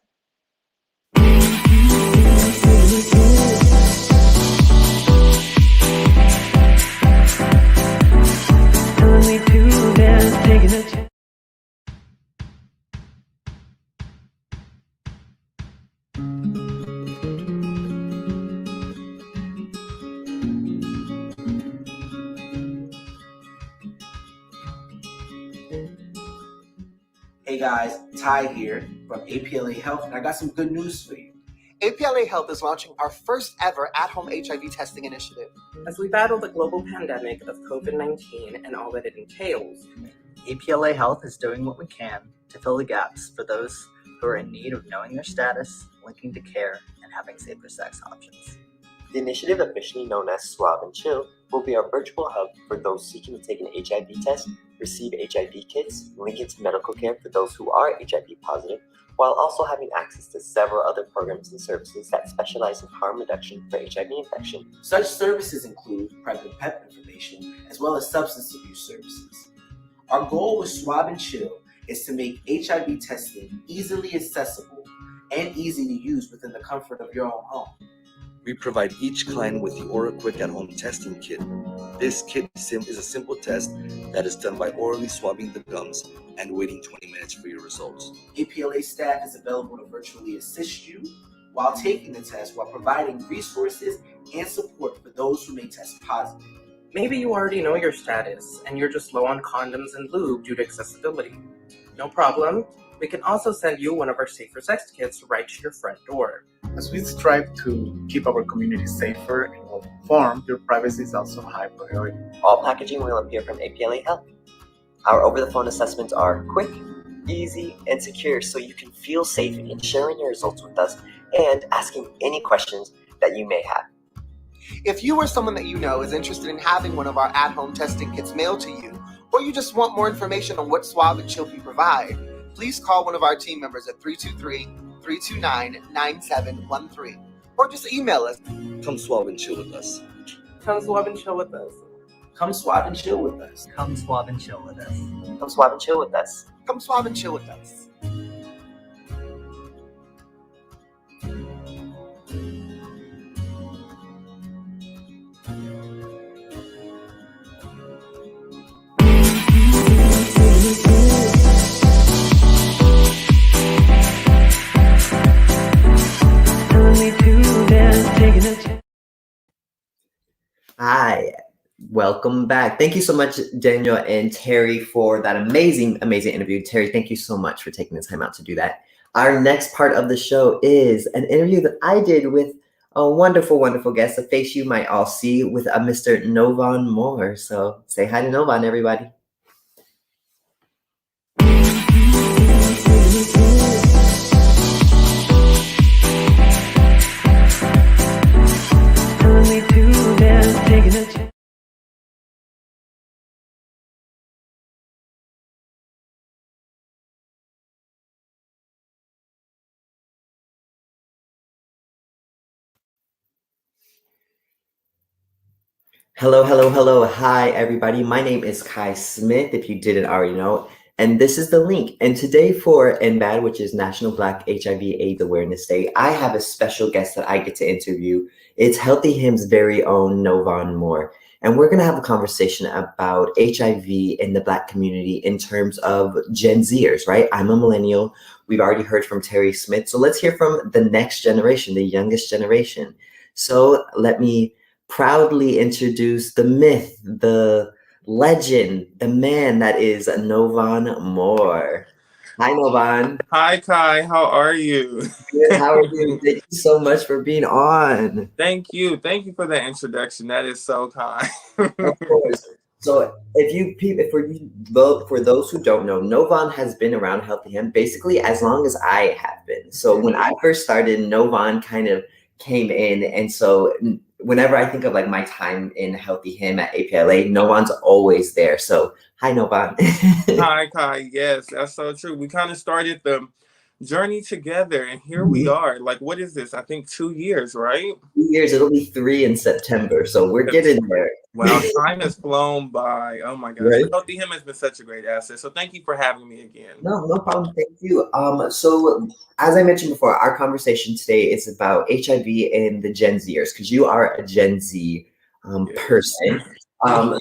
Hey guys, Ty here from APLA Health, and I got some good news for you. APLA Health is launching our first ever at-home HIV testing initiative. As we battle the global pandemic of COVID-19 and all that it entails, APLA Health is doing what we can to fill the gaps for those who are in need of knowing their status, linking to care, and having safer sex options. The initiative, officially known as Swab and Chill, will be our virtual hub for those seeking to take an HIV test, receive HIV kits, link into medical care for those who are HIV positive, while also having access to several other programs and services that specialize in harm reduction for HIV infection. Such services include PrEP PEP information, as well as substance abuse services. Our goal with Swab and Chill is to make HIV testing easily accessible and easy to use within the comfort of your own home. We provide each client with the OraQuick at-home testing kit. This kit is a simple test that is done by orally swabbing the gums and waiting 20 minutes for your results. APLA staff is available to virtually assist you while taking the test, while providing resources and support for those who may test positive. maybe you already know your status and you're just low on condoms and lube due to accessibility. No problem. We can also send you one of our safer sex kits right to your front door. As we strive to keep our community safer and well informed, your privacy is also a high priority. All packaging will appear from APLA Health. Our over-the-phone assessments are quick, easy, and secure, so you can feel safe in sharing your results with us and asking any questions that you may have. If you or someone that you know is interested in having one of our at-home testing kits mailed to you, or you just want more information on what Swab and Chill can provide, please call one of our team members at 323-329-9713, or just email us. Come swab and chill with us. Come swab and chill with us. Come swab and chill with us. Come swab and chill with us. Come swab and chill with us. Come swab and chill with us. Welcome back. Thank you so much, Daniel and Terry, for that amazing, amazing interview. Terry, thank you so much for taking the time out to do that. Our next part of the show is an interview that I did with a wonderful, wonderful guest, a face you might all see, with a Mr. Novan Moore. So say hi to Novan, everybody. Hello, hello, hello. Hi, everybody. My name is Kai Smith, if you didn't already know, and this is The Link. And today for NBHAAD, which is National Black HIV/AIDS Awareness Day, I have a special guest that I get to interview. It's Healthy Hymn's very own Novan Moore. And we're going to have a conversation about HIV in the Black community in terms of Gen Zers, right? I'm a millennial. We've already heard from Terry Smith. So let's hear from the next generation, the youngest generation. So let me proudly introduce the myth, the legend, the man that is Novan Moore. Hi, Novan. Hi, Kai. How are you? Good. How are you? Thank you so much for being on. Thank you. Thank you for that introduction. That is so kind. Of course. So for those who don't know, Novan has been around Healthy Him basically as long as I have been. So when I first started, Novan kind of came in, and so whenever I think of like my time in Healthy Him at APLA, Novan's always there. So hi, Novan. Hi, Kai. Yes, that's so true. We kind of started the journey together, and here we are. Like, what is this? I think 2 years, right? 2 years. It'll be 3 in September. So we're getting there. Wow, time has flown by. Oh my gosh. Right? Healthy Him has been such a great asset. So thank you for having me again. No problem. Thank you. So as I mentioned before, our conversation today is about HIV and the Gen Zers, because you are a Gen Z person. So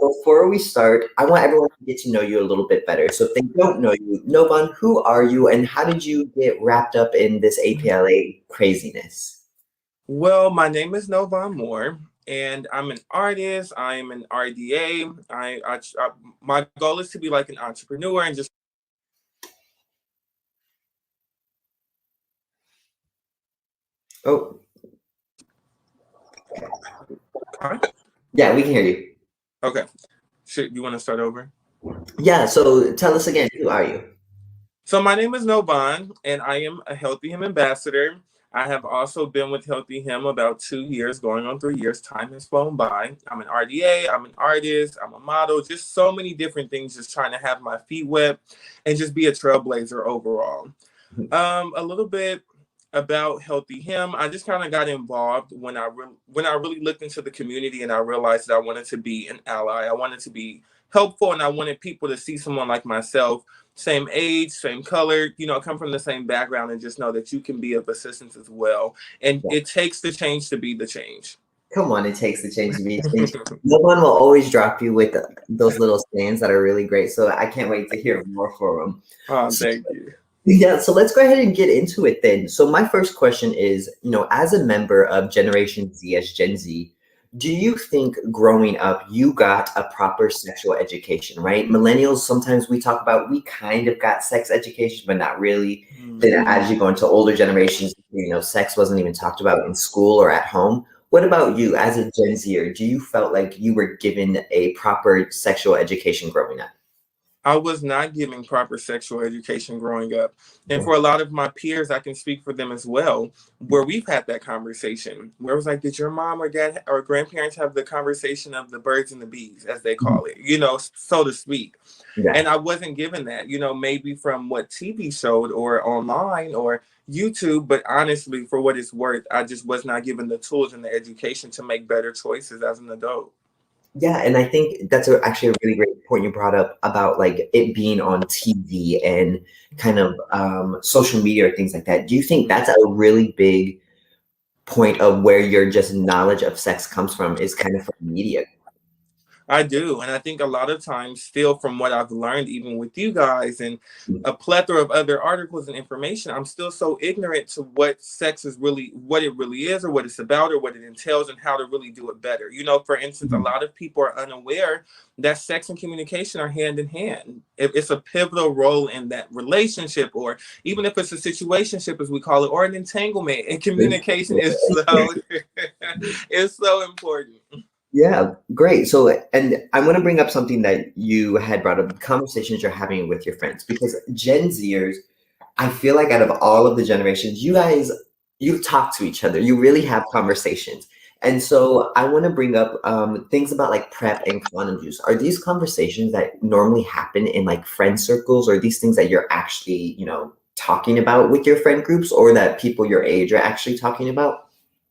before we start, I want everyone to get to know you a little bit better. So if they don't know you, Novan, who are you and how did you get wrapped up in this APLA craziness? Well, my name is Novan Moore, and I'm an artist. I am an RDA. My goal is to be like an entrepreneur and just. Oh. Huh? Yeah, we can hear you. Okay. You want to start over? Yeah, so tell us again, who are you? So my name is Novan, and I am a Healthy Him ambassador. I have also been with Healthy Him about 2 years, going on 3 years. Time has flown by. I'm an RDA, I'm an artist, I'm a model, just so many different things, just trying to have my feet wet and just be a trailblazer overall. A little bit about Healthy Him. I just kind of got involved when I really looked into the community, and I realized that I wanted to be an ally. I wanted to be helpful, and I wanted people to see someone like myself, same age, same color, come from the same background, and just know that you can be of assistance as well. And it takes the change to be the change. Come on, it takes the change to be change. No one will always drop you with those little stands that are really great. So I can't wait to hear more from them. Thank you. Yeah, so let's go ahead and get into it then. So my first question is, as a member of Generation Z, as Gen Z, do you think growing up, you got a proper sexual education, right? Millennials, sometimes we talk about, we kind of got sex education, but not really. Then as you go into older generations, sex wasn't even talked about in school or at home. What about you as a Gen Zer? Do you felt like you were given a proper sexual education growing up? I was not given proper sexual education growing up. And for a lot of my peers, I can speak for them as well, where we've had that conversation, where it was like, did your mom or dad or grandparents have the conversation of the birds and the bees, as they call it, so to speak. Yeah. And I wasn't given that, maybe from what TV showed or online or YouTube, but honestly, for what it's worth, I just was not given the tools and the education to make better choices as an adult. Yeah, and I think that's actually a really great point you brought up about like it being on TV and kind of social media or things like that. Do you think that's a really big point of where your just knowledge of sex comes from, is kind of from media? I do. And I think a lot of times, still from what I've learned, even with you guys and a plethora of other articles and information, I'm still so ignorant to what sex is really, what it really is, or what it's about, or what it entails, and how to really do it better. You know, for instance, a lot of people are unaware that sex and communication are hand in hand. It's a pivotal role in that relationship, or even if it's a situationship, as we call it, or an entanglement. And communication is so, it's so important. Yeah, great. So, and I want to bring up something that you had brought up, conversations you're having with your friends, because Gen Zers, I feel like out of all of the generations, you talk to each other, you really have conversations. And so I want to bring up things about like PrEP and condom use. Are these conversations that normally happen in like friend circles, or these things that you're actually, talking about with your friend groups, or that people your age are actually talking about?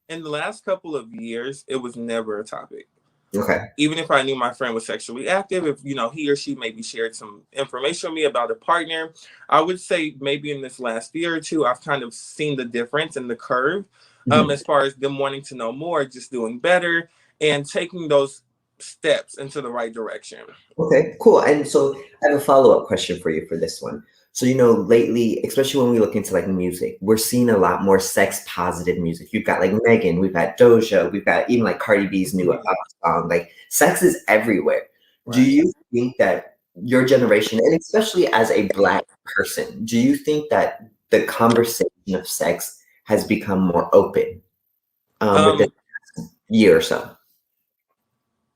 In the last couple of years, it was never a topic. Okay. Even if I knew my friend was sexually active, if he or she maybe shared some information with me about a partner, I would say maybe in this last year or two, I've kind of seen the difference in the curve, as far as them wanting to know more, just doing better, and taking those steps into the right direction. Okay, cool. And so I have a follow-up question for you for this one. So, lately, especially when we look into like music, we're seeing a lot more sex positive music. You've got like Megan, we've got Doja, we've got even like Cardi B's new song. Like sex is everywhere. Right. Do you think that your generation, and especially as a Black person, do you think that the conversation of sex has become more open within the last year or so?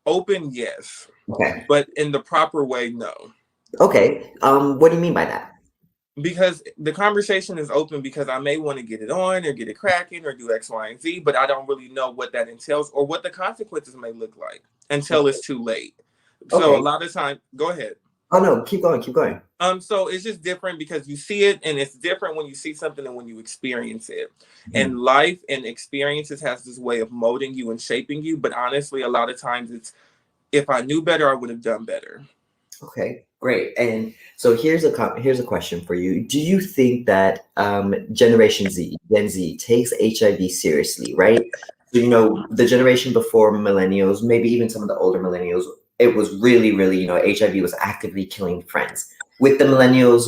Open, yes. Okay. But in the proper way, no. Okay. What do you mean by that? Because the conversation is open because I may want to get it on or get it cracking or do X, Y, and Z, but I don't really know what that entails or what the consequences may look like until it's too late. So a lot of time, go ahead. Oh no, keep going, keep going. So it's just different because you see it, and it's different when you see something than when you experience it. And life and experiences has this way of molding you and shaping you. But honestly, a lot of times it's, if I knew better, I would have done better. Okay, great. And so here's a question for you. Do you think that Generation Z, Gen Z, takes HIV seriously, right? So, the generation before millennials, maybe even some of the older millennials, it was really, really, HIV was actively killing friends. With the millennials,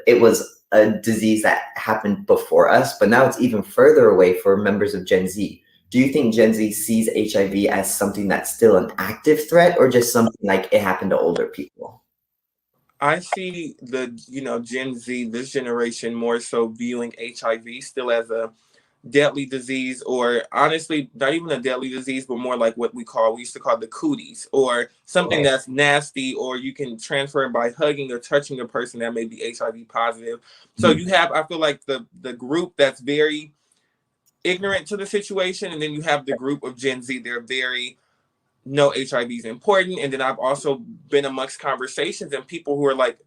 it was a disease that happened before us, but now it's even further away for members of Gen Z. Do you think Gen Z sees HIV as something that's still an active threat, or just something like it happened to older people? I see the, Gen Z, this generation, more so viewing HIV still as a deadly disease, or honestly, not even a deadly disease, but more like what we used to call the cooties, or something that's nasty, or you can transfer it by hugging or touching a person that may be HIV positive. So you have, I feel like the group that's very ignorant to the situation, and then you have the group of Gen Z, they're very, no, HIV is important. And then I've also been amongst conversations and people who are like,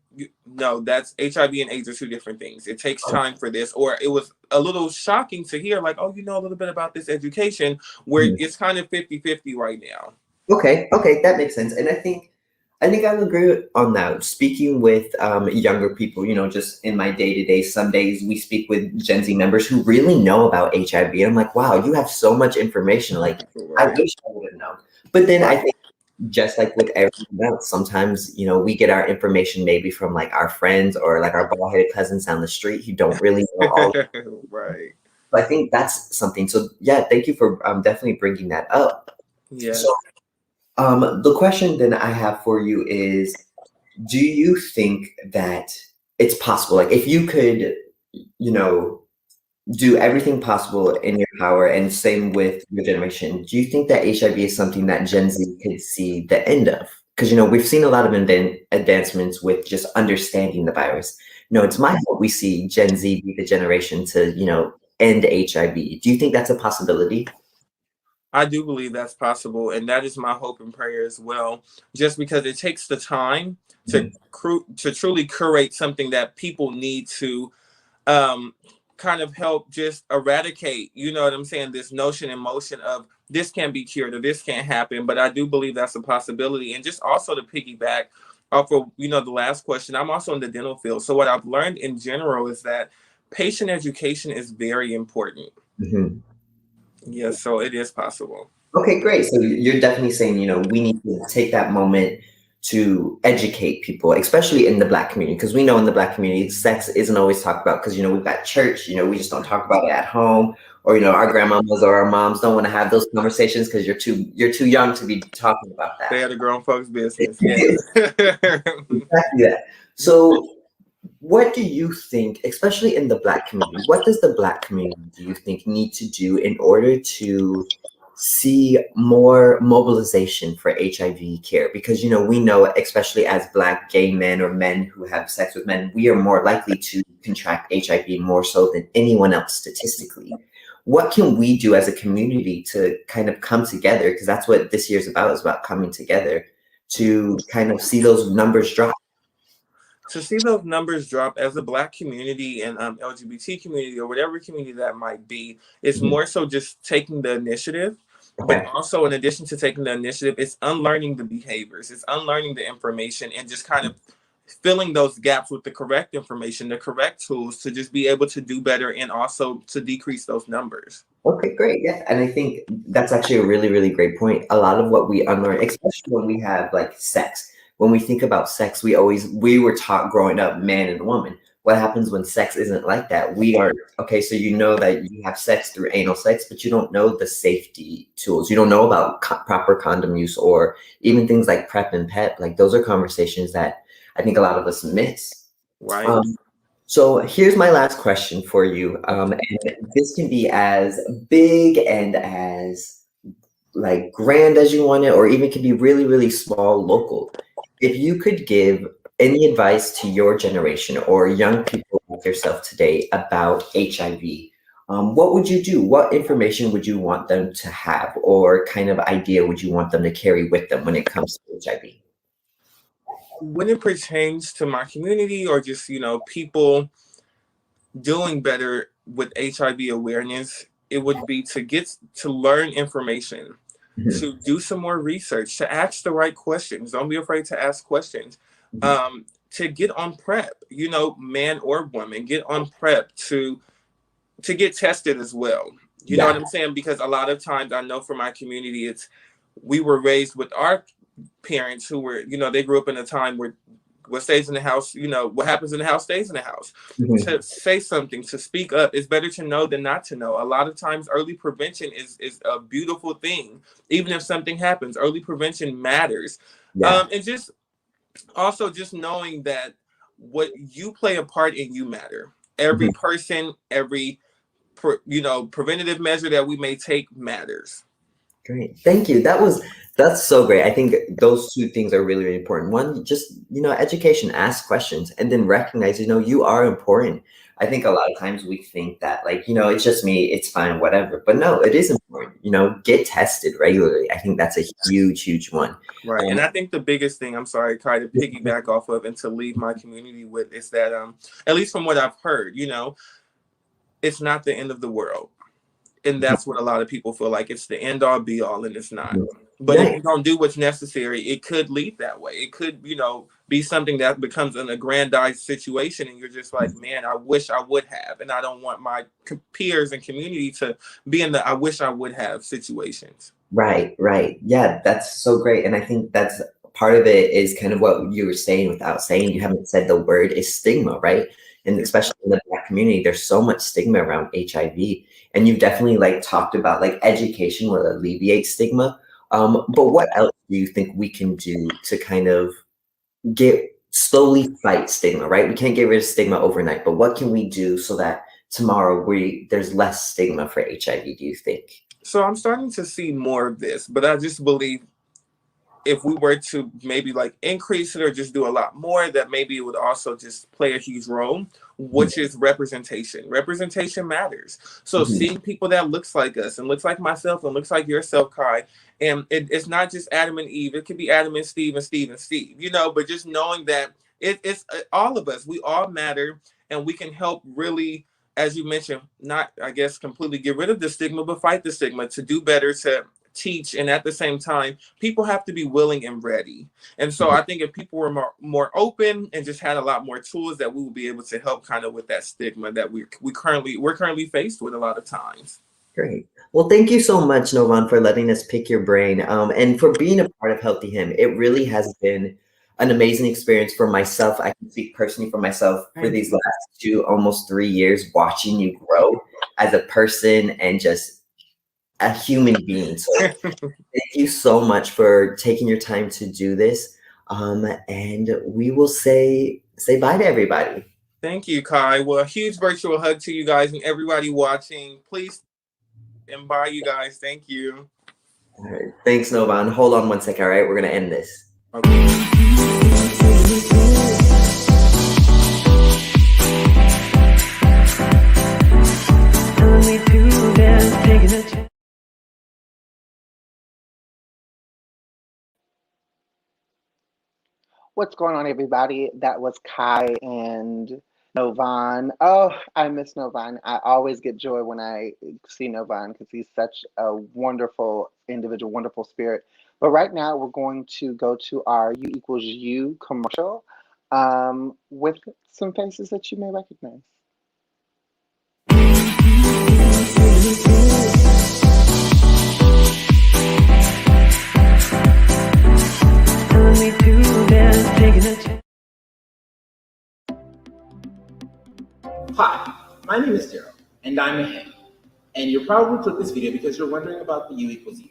no, that's HIV and AIDS are two different things. It takes time for this. Or it was a little shocking to hear like, oh, a little bit about this education, where it's kind of 50-50 right now. Okay, that makes sense. And I think I would agree on that. Speaking with younger people, just in my day-to-day, some days we speak with Gen Z members who really know about HIV. And I'm like, wow, you have so much information. Like, I wish I would have known. But then I think, just like with everything else, sometimes, we get our information maybe from like our friends or like our bald-headed cousins down the street who don't really know all. Right. So I think that's something. So yeah, thank you for definitely bringing that up. Yeah. So the question then I have for you is, do you think that it's possible, like if you could, do everything possible in your power, and same with your generation, do you think that HIV is something that Gen Z could see the end of? Because, we've seen a lot of advancements with just understanding the virus. It's my hope we see Gen Z be the generation to, end HIV. Do you think that's a possibility? I do believe that's possible, and that is my hope and prayer as well. Just because it takes the time to truly curate something that people need to kind of help just eradicate. You know what I'm saying? This notion and motion of this can't be cured or this can't happen, but I do believe that's a possibility. And just also to piggyback off of the last question, I'm also in the dental field, so what I've learned in general is that patient education is very important. Yeah, so it is possible. Okay, great. So you're definitely saying, we need to take that moment to educate people, especially in the Black community, because we know in the Black community, sex isn't always talked about because, we've got church, we just don't talk about it at home, or, our grandmamas or our moms don't want to have those conversations because you're too young to be talking about that. They are the grown folks' business. Yes. Exactly that. So what do you think, especially in the Black community, what does the Black community, do you think, need to do in order to see more mobilization for HIV care? Because, we know, especially as Black gay men or men who have sex with men, we are more likely to contract HIV more so than anyone else statistically. What can we do as a community to kind of come together? Because that's what this year's about, is about coming together to kind of see those numbers drop. To see those numbers drop as a Black community and LGBT community or whatever community that might be, it's more so just taking the initiative. But also, in addition to taking the initiative, it's unlearning the behaviors, it's unlearning the information, and just kind of filling those gaps with the correct information, the correct tools to just be able to do better and also to decrease those numbers. Okay, great. Yeah. And I think that's actually a really, really great point. A lot of what we unlearn, especially when we have like sex, when we think about sex, we were taught growing up, man and woman. What happens when sex isn't like that? We are, okay, so that you have sex through anal sex, but you don't know the safety tools. You don't know about proper condom use or even things like PrEP and PEP. Like those are conversations that I think a lot of us miss. Right. So here's my last question for you. And this can be as big and as like grand as you want it, or even can be really, really small, local. If you could give any advice to your generation or young people like yourself today about HIV, what would you do? What information would you want them to have, or kind of idea would you want them to carry with them when it comes to HIV? When it pertains to my community or just, people doing better with HIV awareness, it would be to learn information, to do some more research, to ask the right questions. Don't be afraid to ask questions. To get on PrEP, man or woman, get on PrEP to get tested as well. You know what I'm saying? Because a lot of times I know for my community, we were raised with our parents who were, they grew up in a time where what stays in the house, what happens in the house stays in the house. To say something, to speak up, it's better to know than not to know. A lot of times early prevention is a beautiful thing. Even if something happens, early prevention matters. And just also just knowing that what you play a part in, you matter. Every person, every preventative measure that we may take matters. Great. Thank you. That's so great. I think those two things are really, really important. One, just, education, ask questions, and then recognize, you are important. I think a lot of times we think that it's just me, it's fine, whatever. But no, it is important, get tested regularly. I think that's a huge, huge one. Right. And I think the biggest thing, I'm sorry, Kai, to piggyback off of and to leave my community with is that, at least from what I've heard, it's not the end of the world. And that's what a lot of people feel like it's the end all be all, and it's not. But if you don't do what's necessary, it could lead that way. It could, be something that becomes an aggrandized situation. And you're just like, man, I wish I would have. And I don't want my peers and community to be in the I wish I would have situations. Right. Yeah, that's so great. And I think that's part of it is kind of what you were saying without saying. You haven't said the word is stigma, right? And especially in the Black community, there's so much stigma around HIV. And you've definitely talked about education will alleviate stigma. But what else do you think we can do to kind of slowly fight stigma, right? We can't get rid of stigma overnight, but what can we do so that tomorrow there's less stigma for HIV, do you think? So I'm starting to see more of this, but I just believe if we were to maybe increase it or just do a lot more, that maybe it would also just play a huge role, which is representation. Representation matters. So seeing people that looks like us and looks like myself and looks like yourself, Kai, and it's not just Adam and Eve. It could be Adam and Steve and Steve and Steve, but just knowing that it's all of us. We all matter, and we can help really, as you mentioned, not, I guess, completely get rid of the stigma, but fight the stigma, to do better, to teach. And at the same time, people have to be willing and ready. And so I think if people were more open and just had a lot more tools, that we would be able to help kind of with that stigma that we're currently faced with a lot of times. Great. Well, thank you so much, Novan, for letting us pick your brain, and for being a part of Healthy Him. It really has been an amazing experience for myself. I can speak personally for myself for these last 2, almost 3 years, watching you grow as a person and just a human being. So thank you so much for taking your time to do this. And we will say bye to everybody. Thank you, Kai. Well, a huge virtual hug to you guys and everybody watching. Please and bye, you guys. Thank you. All right. Thanks, Novan. Hold on one second. All right, we're gonna end this. Okay. What's going on, everybody? That was Kai and Novan. Oh, I miss Novan. I always get joy when I see Novan because he's such a wonderful individual, wonderful spirit. But right now, we're going to go to our U equals U commercial with some faces that you may recognize. Hi, my name is Daryl, and I'm a him. And you probably clicked this video because you're wondering about the U equals U.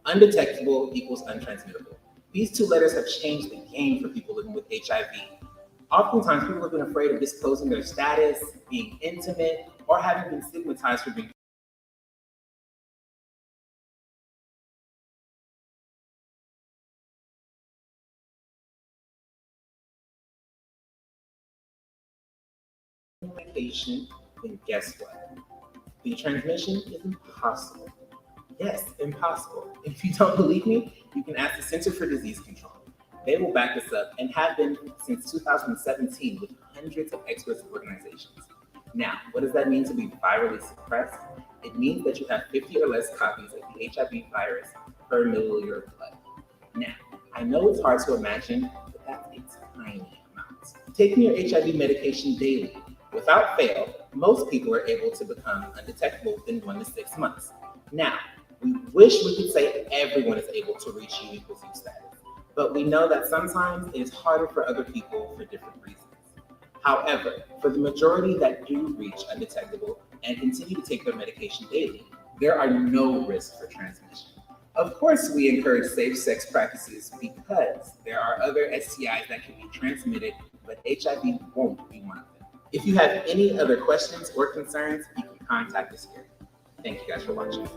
Undetectable equals untransmittable. These two letters have changed the game for people living with HIV. Oftentimes, people have been afraid of disclosing their status, being intimate, or having been stigmatized for being medication, then guess what? The transmission is impossible. Yes, impossible. If you don't believe me, you can ask the Center for Disease Control. They will back this up and have been since 2017 with hundreds of experts and organizations. Now, what does that mean to be virally suppressed? It means that you have 50 or less copies of the HIV virus per milliliter of blood. Now, I know it's hard to imagine, but that's a tiny amount. Taking your HIV medication daily, without fail, most people are able to become undetectable within 1 to 6 months. Now, we wish we could say everyone is able to reach U equals U status, but we know that sometimes it is harder for other people for different reasons. However, for the majority that do reach undetectable and continue to take their medication daily, there are no risks for transmission. Of course, we encourage safe sex practices because there are other STIs that can be transmitted, but HIV won't be one of them. If you have any other questions or concerns, you can contact us here. Thank you guys for watching.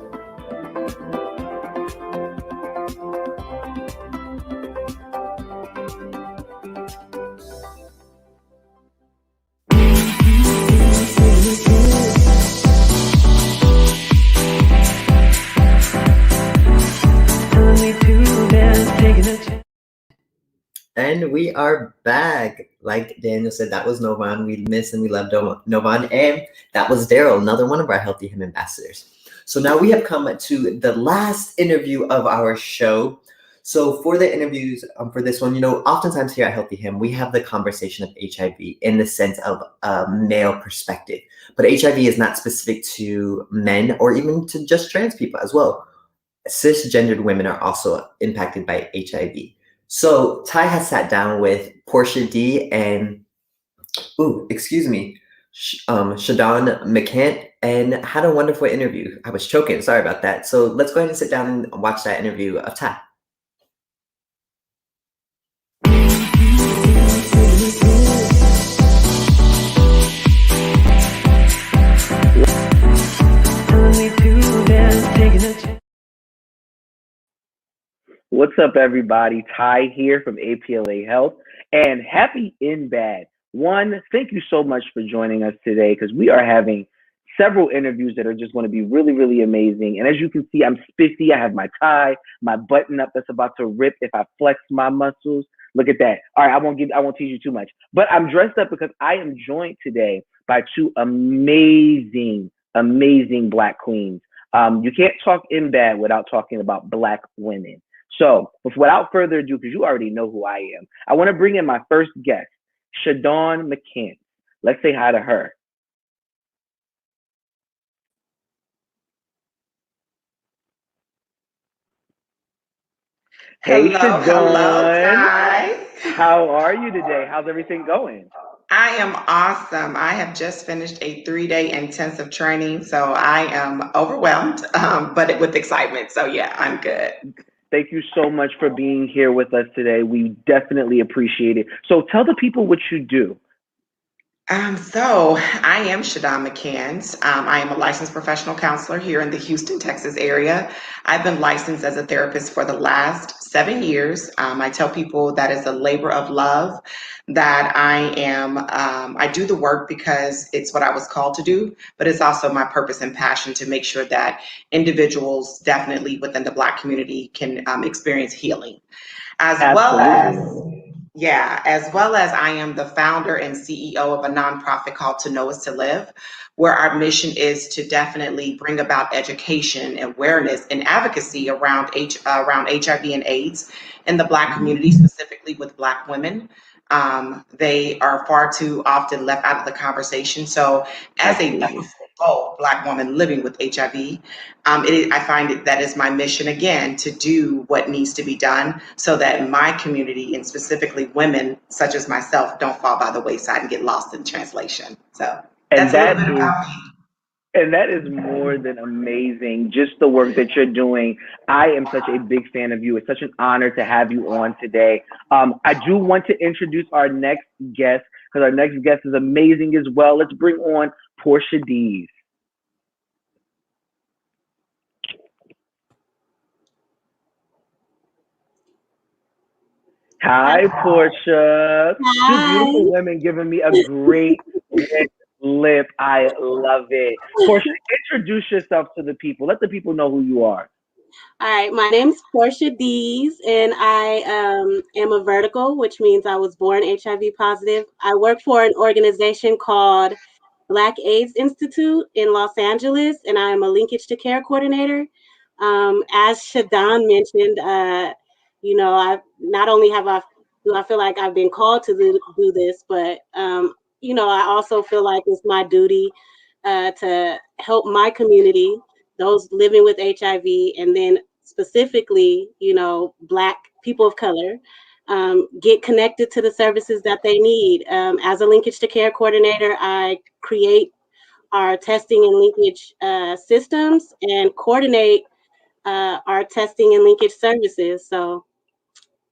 And we are back. Like Daniel said, that was Novan. We miss and we love Novan. And that was Daryl, another one of our Healthy Him ambassadors. So now we have come to the last interview of our show. So for the interviews, for this one, oftentimes here at Healthy Him, we have the conversation of HIV in the sense of a male perspective. But HIV is not specific to men or even to just trans people as well. Cisgendered women are also impacted by HIV. So Ty has sat down with Portia D and, Shadon McCant and had a wonderful interview. I was choking, sorry about that. So let's go ahead and sit down and watch that interview of Ty. What's up, everybody? Ty here from APLA Health, and happy NBHAAD. One, thank you so much for joining us today because we are having several interviews that are just going to be really, really amazing. And as you can see, I'm spiffy. I have my tie, my button up that's about to rip if I flex my muscles. Look at that. All right, I won't tease you too much, but I'm dressed up because I am joined today by two amazing Black queens. You can't talk NBHAAD without talking about Black women. So, without further ado, because you already know who I am, I want to bring in my first guest, Shadon McCant. Let's say hi to her. Hey, Hello, hello, Shadon. guys. How are you today? How's everything going? I am awesome. I have just finished a 3-day intensive training, so I am overwhelmed, but with excitement. So yeah, I'm good. Thank you so much for being here with us today. We definitely appreciate it. So tell the people what you do. So I am Shadon McCanns. I am a licensed professional counselor here in the Houston, Texas area. I've been licensed as a therapist for the last 7 years. I tell people that it's a labor of love, that I do the work because it's what I was called to do, but it's also my purpose and passion to make sure that individuals definitely within the Black community can experience healing. As well as I am the founder and CEO of a nonprofit called To Know Is To Live, where our mission is to definitely bring about education, awareness, and advocacy around HIV and AIDS in the Black community, specifically with Black women. They are far too often left out of the conversation. So as a Black woman living with HIV, I find that is my mission again to do what needs to be done so that my community and specifically women such as myself don't fall by the wayside and get lost in translation. So that's a little bit about me. And that is more than amazing. Just the work that you're doing. I am such a big fan of you. It's such an honor to have you on today. I do want to introduce our next guest because our next guest is amazing as well. Let's bring on Portia Dees. Hi, Portia. Hi. Two beautiful women giving me a great red lip. I love it. Portia, introduce yourself to the people. Let the people know who you are. All right, my name is Portia Dees, and I am a vertical, which means I was born HIV positive. I work for an organization called Black AIDS Institute in Los Angeles, and I am a linkage to care coordinator. As Shadon mentioned, I've not only do I feel like I've been called to do this, but I also feel like it's my duty to help my community, those living with HIV, and then specifically, Black people of color, get connected to the services that they need. As a linkage to care coordinator, I create our testing and linkage systems and coordinate our testing and linkage services. So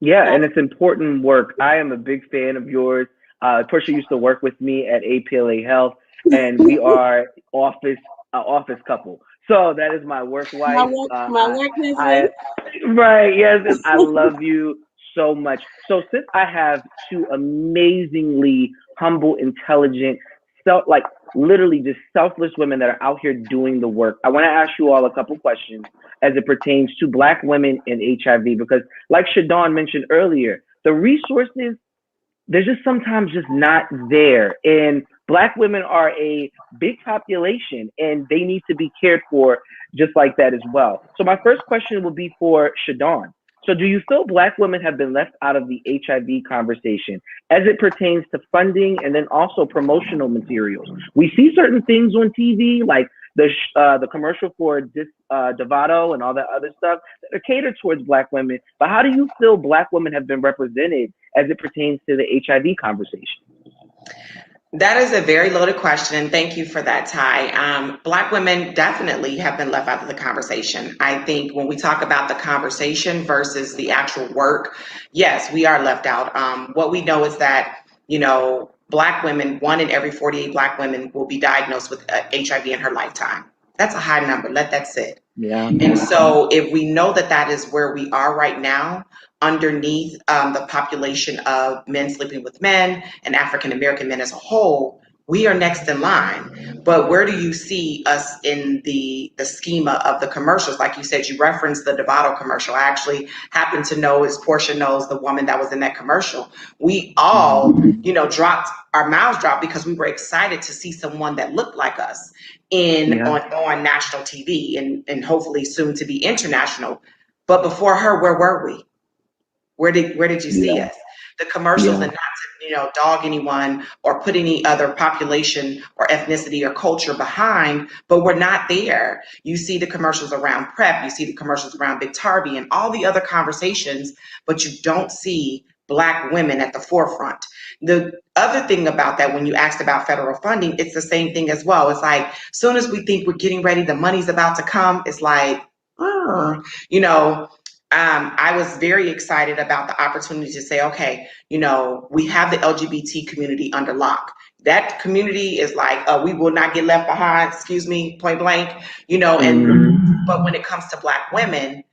yeah, and it's important work. I am a big fan of yours. Portia used to work with me at APLA Health, and we are office couple. So that is my work wife. My work husband. Right, yes, I love you so much. So since I have two amazingly humble, intelligent, literally just selfless women that are out here doing the work, I want to ask you all a couple questions as it pertains to Black women and HIV, because like Shadon mentioned earlier, the resources, they're just sometimes just not there. And Black women are a big population and they need to be cared for just like that as well. So my first question will be for Shadon. So do you feel Black women have been left out of the HIV conversation as it pertains to funding and then also promotional materials? We see certain things on TV, like the commercial for Dovato and all that other stuff that are catered towards Black women. But how do you feel Black women have been represented as it pertains to the HIV conversation? That is a very loaded question, and thank you for that, Ty. Black women definitely have been left out of the conversation. I think when we talk about the conversation versus the actual work, yes, we are left out. What we know is that, Black women, 1 in every 48 Black women will be diagnosed with HIV in her lifetime. That's a high number. Let that sit. Yeah. And so if we know that that is where we are right now, underneath the population of men sleeping with men and African American men as a whole, we are next in line. But where do you see us in the schema of the commercials? Like you said, you referenced the Dovato commercial. I actually happen to know, as Portia knows, the woman that was in that commercial. We all, dropped our mouths dropped because we were excited to see someone that looked like us on national TV and hopefully soon to be international. But before her, where were we? Where did you see us? The commercials, and not dog anyone or put any other population or ethnicity or culture behind, but we're not there. You see the commercials around PrEP, you see the commercials around Biktarvy and all the other conversations, but you don't see Black women at the forefront. The other thing about that, when you asked about federal funding, it's the same thing as well. It's like, as soon as we think we're getting ready, the money's about to come, it's like, I was very excited about the opportunity to say, okay, we have the LGBT community under lock. That community is like, we will not get left behind, excuse me, point blank, but when it comes to Black women,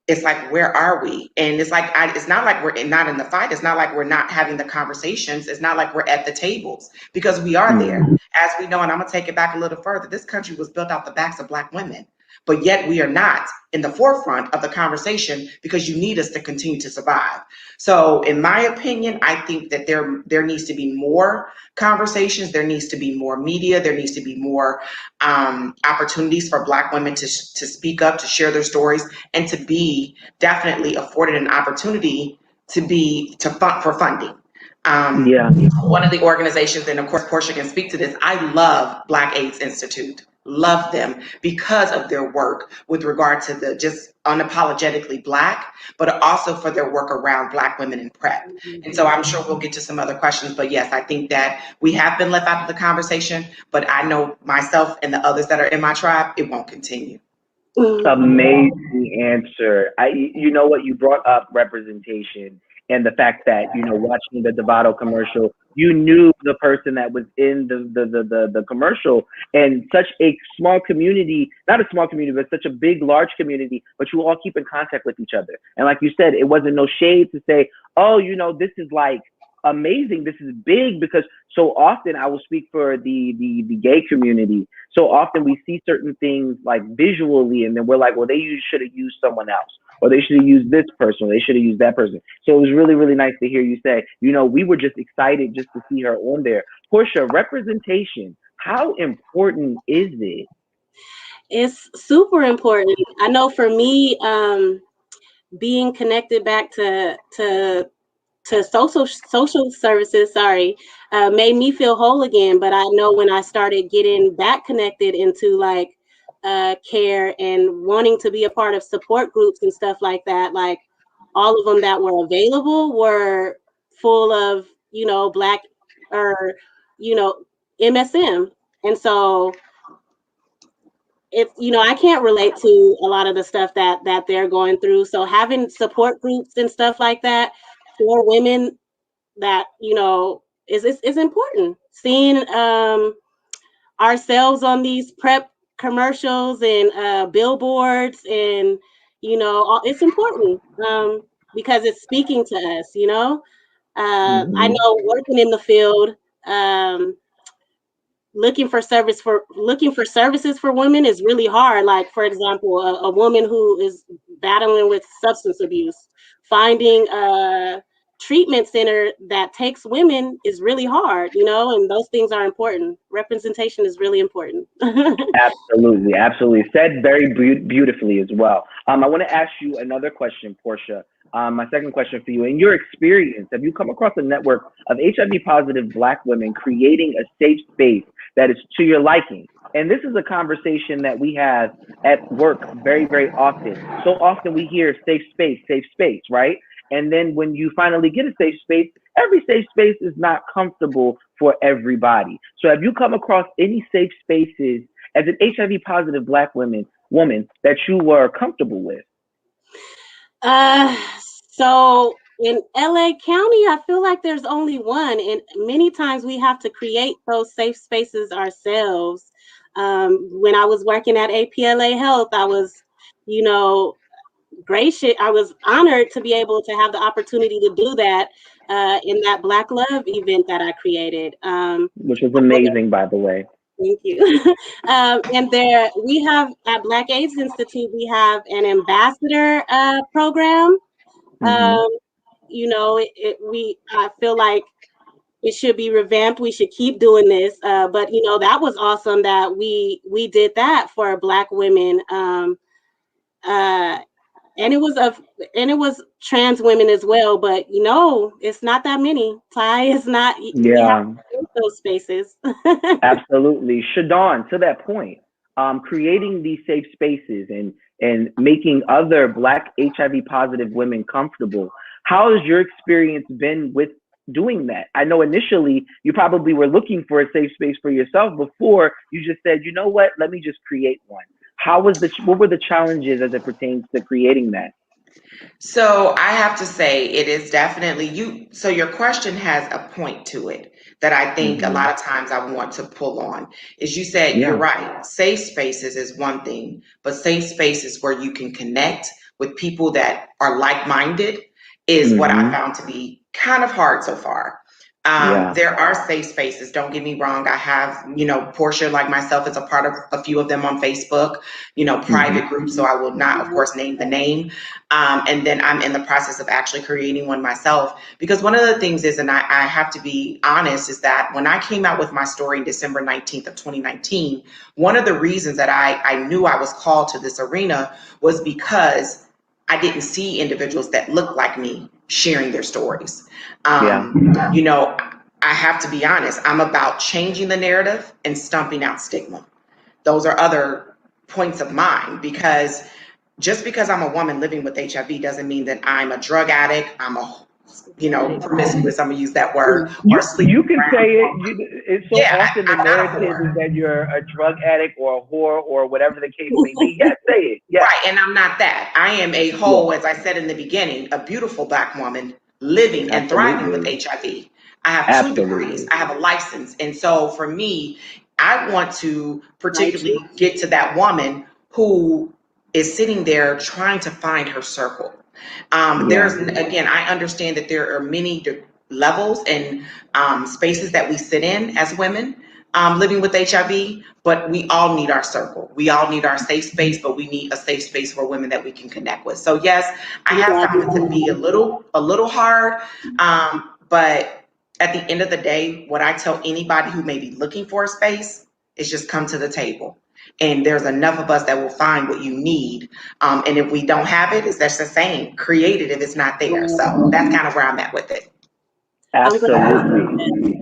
it's like, where are we? And it's like, it's not like we're not in the fight. It's not like we're not having the conversations. It's not like we're at the tables, because we are there. As we know, and I'm gonna take it back a little further, this country was built off the backs of Black women, but yet we are not in the forefront of the conversation because you need us to continue to survive. So in my opinion, I think that there needs to be more conversations, there needs to be more media, there needs to be more opportunities for Black women to speak up, to share their stories, and to be definitely afforded an opportunity for funding. One of the organizations, and of course Portia can speak to this, I love Black AIDS Institute. Love them because of their work with regard to the just unapologetically Black, but also for their work around Black women in PrEP. And so I'm sure we'll get to some other questions, but yes, I think that we have been left out of the conversation, but I know myself and the others that are in my tribe, it won't continue. Amazing answer. What you brought up, representation, and the fact that, watching the Dovato commercial, you knew the person that was in the commercial, and such a small community, not a small community, but such a big, large community, but you all keep in contact with each other. And like you said, it wasn't no shade to say, oh, this is like amazing, this is big, because so often, I will speak for the gay community, so often we see certain things like visually, and then we're like, well, they should have used someone else, or they should have used this person, or they should have used that person. So it was really, really nice to hear you say, we were just excited just to see her on there. Portia, representation, how important is it? It's super important. I know for me, being connected back to social services, made me feel whole again. But I know when I started getting back connected into like care and wanting to be a part of support groups and stuff like that, like all of them that were available were full of, Black or, MSM. And so it's, I can't relate to a lot of the stuff that they're going through. So having support groups and stuff like that for women that, is important. Seeing ourselves on these PrEP commercials and billboards, and it's important because it's speaking to us. I know working in the field, looking for services for women is really hard. Like, for example, a woman who is battling with substance abuse, finding a treatment center that takes women is really hard, and those things are important. Representation is really important. Absolutely. Said very beautifully as well. I want to ask you another question, Portia. My second question for you. In your experience, have you come across a network of HIV positive Black women creating a safe space that is to your liking? And this is a conversation that we have at work very, very often. So often we hear safe space, right? And then when you finally get a safe space, every safe space is not comfortable for everybody. So have you come across any safe spaces as an HIV positive Black woman that you were comfortable with? So in LA County, I feel like there's only one, and many times we have to create those safe spaces ourselves. When I was working at APLA Health, I was, gracious. I was honored to be able to have the opportunity to do that in that Black Love event that I created. Which was amazing, by the way. Thank you. And there we have at Black AIDS Institute, we have an ambassador program. I feel like it should be revamped. We should keep doing this. But that was awesome that we did that for Black women. and it was trans women as well, but it's not that many. Ty is not. We have Yeah. to create those spaces. Absolutely. Shadon, to that point, creating these safe spaces and making other Black HIV positive women comfortable. How has your experience been with doing that? I know initially you probably were looking for a safe space for yourself before you just said, you know what, let me just create one. What were the challenges as it pertains to creating that? So I have to say it is definitely you. So your question has a point to it that I think a lot of times I want to pull on is you said, you're right. Safe spaces is one thing, but safe spaces where you can connect with people that are like-minded is what I found to be kind of hard so far. There are safe spaces. Don't get me wrong. I have, Portia, like myself, is a part of a few of them on Facebook, private groups. So I will not, of course, name the name. And then I'm in the process of actually creating one myself, because one of the things is, and I have to be honest, is that when I came out with my story December 19th of 2019, one of the reasons that I knew I was called to this arena was because I didn't see individuals that looked like me sharing their stories. I have to be honest, I'm about changing the narrative and stumping out stigma. Those are other points of mine, because just because I'm a woman living with HIV doesn't mean that I'm a drug addict, I'm a, promiscuous, I'm gonna use that word. You can say it. It's so often the narrative is that you're a drug addict or a whore or whatever the case may be. Yes, say it. Yes. Right, and I'm not that. I am a whole, as I said in the beginning, a beautiful Black woman living and thriving with HIV. I have 2 degrees. I have a license. And so for me, I want to particularly get to that woman who is sitting there trying to find her circle. There's, again, I understand that there are many levels and spaces that we sit in as women living with HIV, but we all need our circle. We all need our safe space, but we need a safe space for women that we can connect with. So yes, I have found it to be a little hard, but at the end of the day, what I tell anybody who may be looking for a space is just come to the table. And there's enough of us that will find what you need. And if we don't have it, it's just the same. Create it if it's not there. So that's kind of where I'm at with it. Absolutely.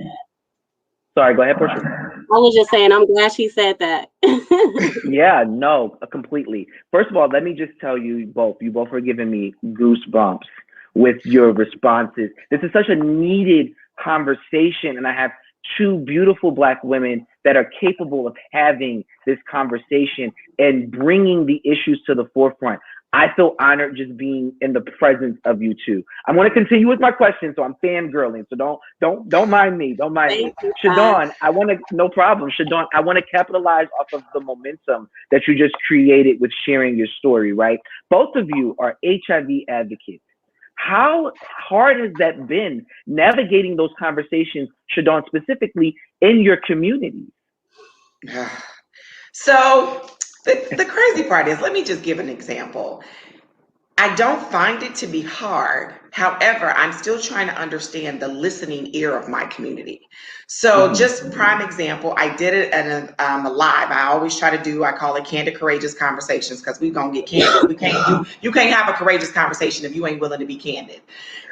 Sorry, go ahead, Portia. I was just saying, I'm glad she said that. Yeah, no, completely. First of all, let me just tell you both are giving me goosebumps with your responses. This is such a needed conversation, and I have 2 beautiful Black women that are capable of having this conversation and bringing the issues to the forefront. I feel honored just being in the presence of you 2. I'm going to continue with my question, so I'm fangirling. So don't mind me. Don't mind me. Shadon, no problem. Shadon, I want to capitalize off of the momentum that you just created with sharing your story, right? Both of you are HIV advocates. How hard has that been navigating those conversations, Shadon, specifically in your community? So the crazy part is, let me just give an example. I don't find it to be hard. However, I'm still trying to understand the listening ear of my community. So just prime example, I did it at a live. I always try to do, I call it candid, courageous conversations, because we're going to get candid. You can't have a courageous conversation if you ain't willing to be candid.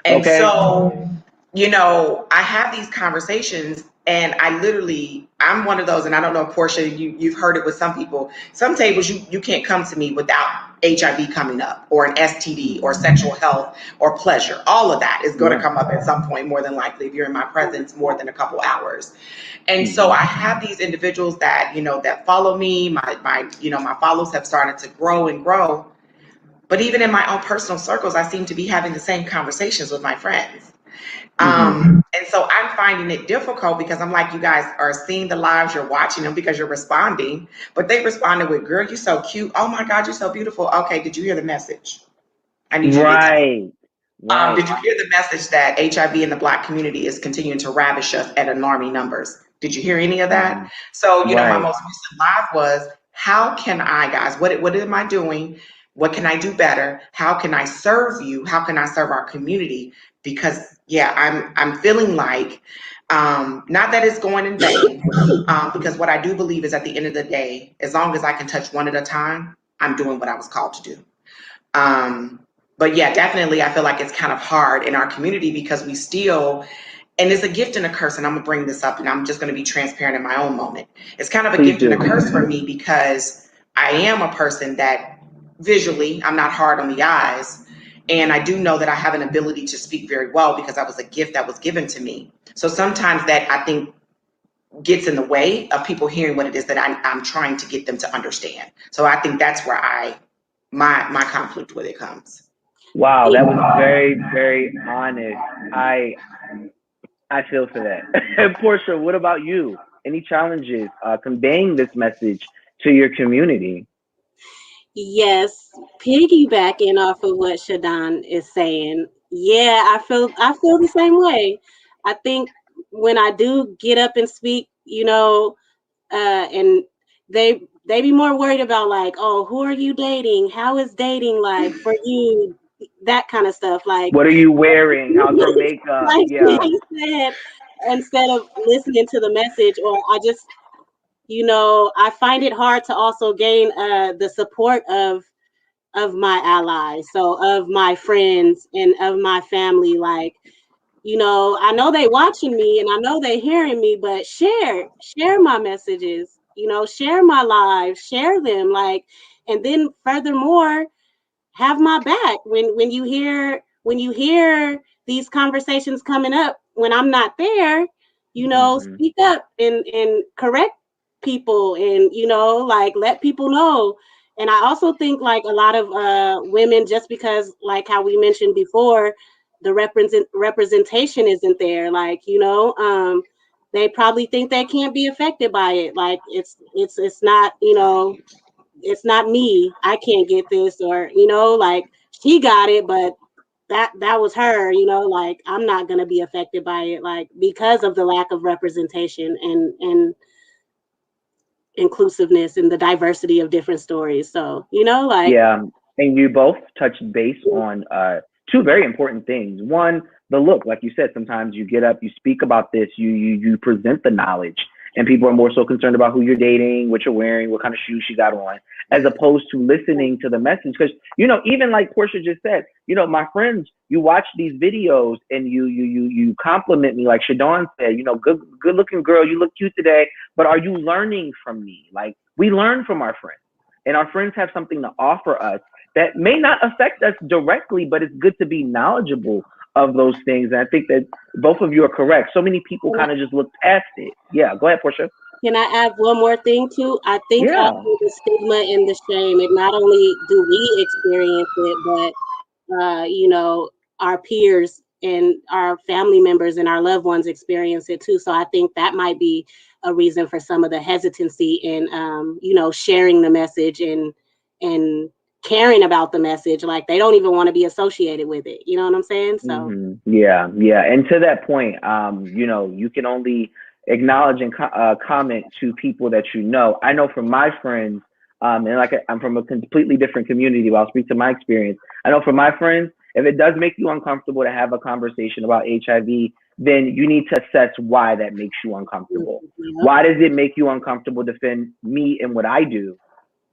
And so, I have these conversations, and I'm one of those, and I don't know, Portia, you've heard it with some people. Some tables, you can't come to me without HIV coming up, or an STD, or sexual health, or pleasure. All of that is going to come up at some point, more than likely, if you're in my presence more than a couple hours. And so I have these individuals that, that follow me. My follows have started to grow and grow. But even in my own personal circles, I seem to be having the same conversations with my friends. And so I'm finding it difficult, because I'm like, you guys are seeing the lives, you're watching them because you're responding, but they responded with, girl, you're so cute. Oh my God, you're so beautiful. Okay, did you hear the message? I need you to tell. Did you hear the message that HIV in the Black community is continuing to ravish us at alarming numbers? Did you hear any of that? So, my most recent live was, how can I, guys, what am I doing? What can I do better? How can I serve you? How can I serve our community? Because I'm feeling like, not that it's going in vain, because what I do believe is, at the end of the day, as long as I can touch one at a time, I'm doing what I was called to do. But yeah, definitely, I feel like it's kind of hard in our community because we still, and it's a gift and a curse, and I'm gonna bring this up, and I'm just gonna be transparent in my own moment. It's kind of a gift and a curse for me because I am a person that visually, I'm not hard on the eyes, and I do know that I have an ability to speak very well because that was a gift that was given to me. So sometimes that, I think, gets in the way of people hearing what it is that I'm trying to get them to understand. So I think that's where my conflict with it comes. Wow, that was very, very honest. I feel for that. And Portia, what about you? Any challenges conveying this message to your community? Yes, piggybacking off of what Shadon is saying. Yeah, I feel the same way. I think when I do get up and speak, and they be more worried about like, oh, who are you dating? How is dating like for you? That kind of stuff. Like, what are you wearing? How's your makeup? like Yeah. he said, instead of listening to the message, or I just, I find it hard to also gain the support of my allies, so of my friends and of my family. Like, I know they watching me and I know they hearing me, but share my messages, share my lives, share them, like, and then furthermore, have my back when you hear these conversations coming up when I'm not there, speak up and correct people, and like, let people know. And I also think like a lot of women, just because like how we mentioned before, the representation isn't there, like, they probably think they can't be affected by it, like it's not, it's not me, I can't get this, or like, she got it, but that was her, like, I'm not going to be affected by it, like, because of the lack of representation and inclusiveness and the diversity of different stories. So, like, yeah, and you both touched base on two very important things. One, the look, like you said, sometimes you get up, you speak about this, you present the knowledge, and people are more so concerned about who you're dating, what you're wearing, what kind of shoes she got on, as opposed to listening to the message. Because, even like Portia just said, my friends, you watch these videos and you compliment me, like Shadon said, good looking girl, you look cute today, but are you learning from me? Like, we learn from our friends, and our friends have something to offer us that may not affect us directly, but it's good to be knowledgeable of those things. And I think that both of you are correct. So many people kind of just look past it. Yeah, go ahead, Portia. Can I add one more thing too? I think also the stigma and the shame, it not only do we experience it, but our peers and our family members and our loved ones experience it too. So I think that might be a reason for some of the hesitancy in sharing the message and caring about the message. Like, they don't even want to be associated with it. You know what I'm saying? So yeah. And to that point, you can only acknowledge and comment to people that you know. I know from my friends, and like I'm from a completely different community, but I'll speak to my experience. I know from my friends, if it does make you uncomfortable to have a conversation about HIV, then you need to assess why that makes you uncomfortable. Yeah. Why does it make you uncomfortable to defend me and what I do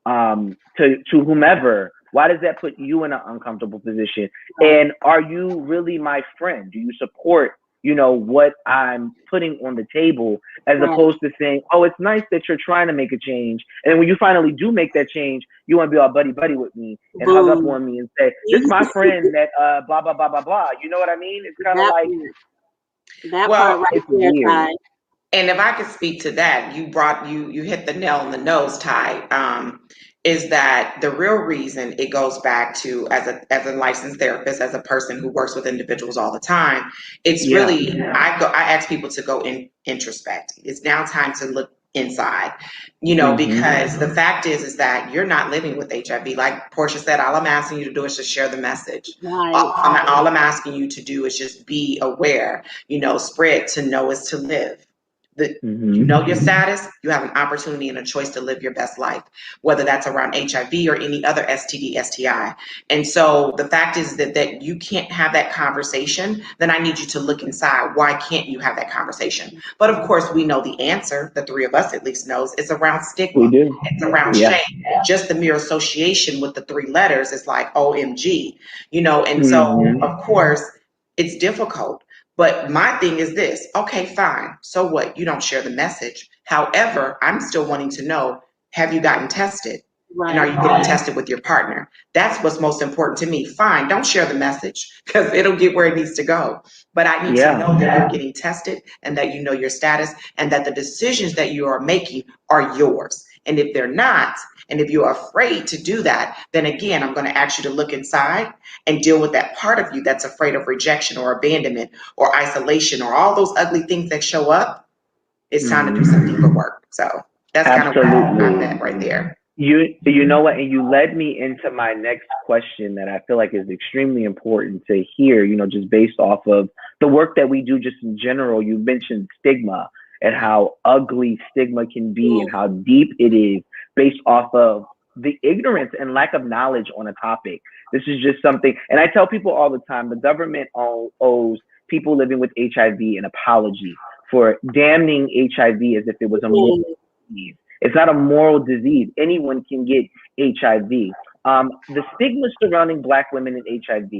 to whomever? Why does that put you in an uncomfortable position? And are you really my friend? Do you support, what I'm putting on the table, as opposed to saying, oh, it's nice that you're trying to make a change. And then when you finally do make that change, you want to be all buddy with me and hug up on me and say, this is my friend that blah, blah, blah, blah, blah. You know what I mean? It's kind of like that part right there, Ty. And if I could speak to that, you hit the nail on the nose, Ty. Is that the real reason? It goes back to, as a licensed therapist, as a person who works with individuals all the time. It's really, I ask people to go introspect. It's now time to look inside, because the fact is that you're not living with HIV. Like Portia said, all I'm asking you to do is just share the message. Right. All I'm asking you to do is just be aware, spread. To know is to live. You know your status, you have an opportunity and a choice to live your best life, whether that's around HIV or any other STD, STI. And so the fact is that you can't have that conversation, then I need you to look inside. Why can't you have that conversation? But of course, we know the answer, the three of us at least knows, it's around stigma. We do. It's around shame. Just the mere association with the three letters is like, OMG, you know, and so of course, it's difficult. But my thing is this, okay, fine. So what? You don't share the message. However, I'm still wanting to know, have you gotten tested? Right. And are you getting tested with your partner? That's what's most important to me. Fine, don't share the message because it'll get where it needs to go. But I need to know that you're getting tested and that you know your status and that the decisions that you are making are yours. And if they're not, and if you're afraid to do that, then again, I'm going to ask you to look inside and deal with that part of you that's afraid of rejection or abandonment or isolation or all those ugly things that show up. It's time to do some deeper work. So that's kind of where I'm at right there. You know what, and you led me into my next question that I feel like is extremely important to hear, you know, just based off of the work that we do just in general. You mentioned stigma and how ugly stigma can be and how deep it is based off of the ignorance and lack of knowledge on a topic. This is just something, and I tell people all the time, the government owes people living with HIV an apology for damning HIV as if it was a moral disease. It's not a moral disease. Anyone can get HIV. The stigma surrounding Black women and HIV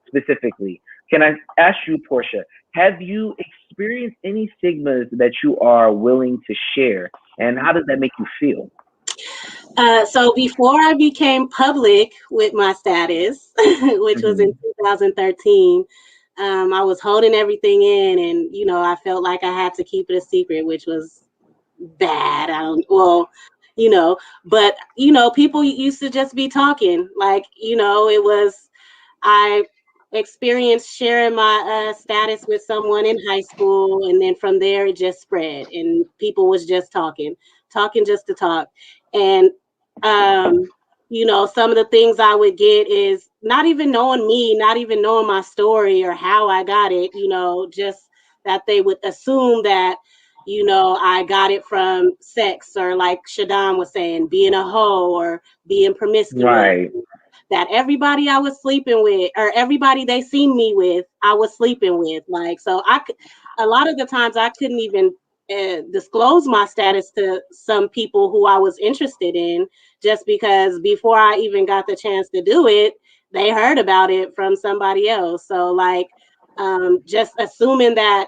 specifically, can I ask you, Portia, have you experienced any stigmas that you are willing to share? And how does that make you feel? So before I became public with my status, which was in 2013, I was holding everything in, and you know, I felt like I had to keep it a secret, which was bad. But you know, people used to just be talking, like, you know, I experienced sharing my status with someone in high school, and then from there it just spread, and people was just talking just to talk. And you know, some of the things I would get is not even knowing me, not even knowing my story or how I got it, you know, just that they would assume that, you know, I got it from sex, or like Shadon was saying, being a hoe or being promiscuous. Right. That everybody I was sleeping with, or everybody they seen me with, I was sleeping with. Like, so a lot of the times I couldn't even disclose my status to some people who I was interested in, just because before I even got the chance to do it, they heard about it from somebody else. So like, just assuming that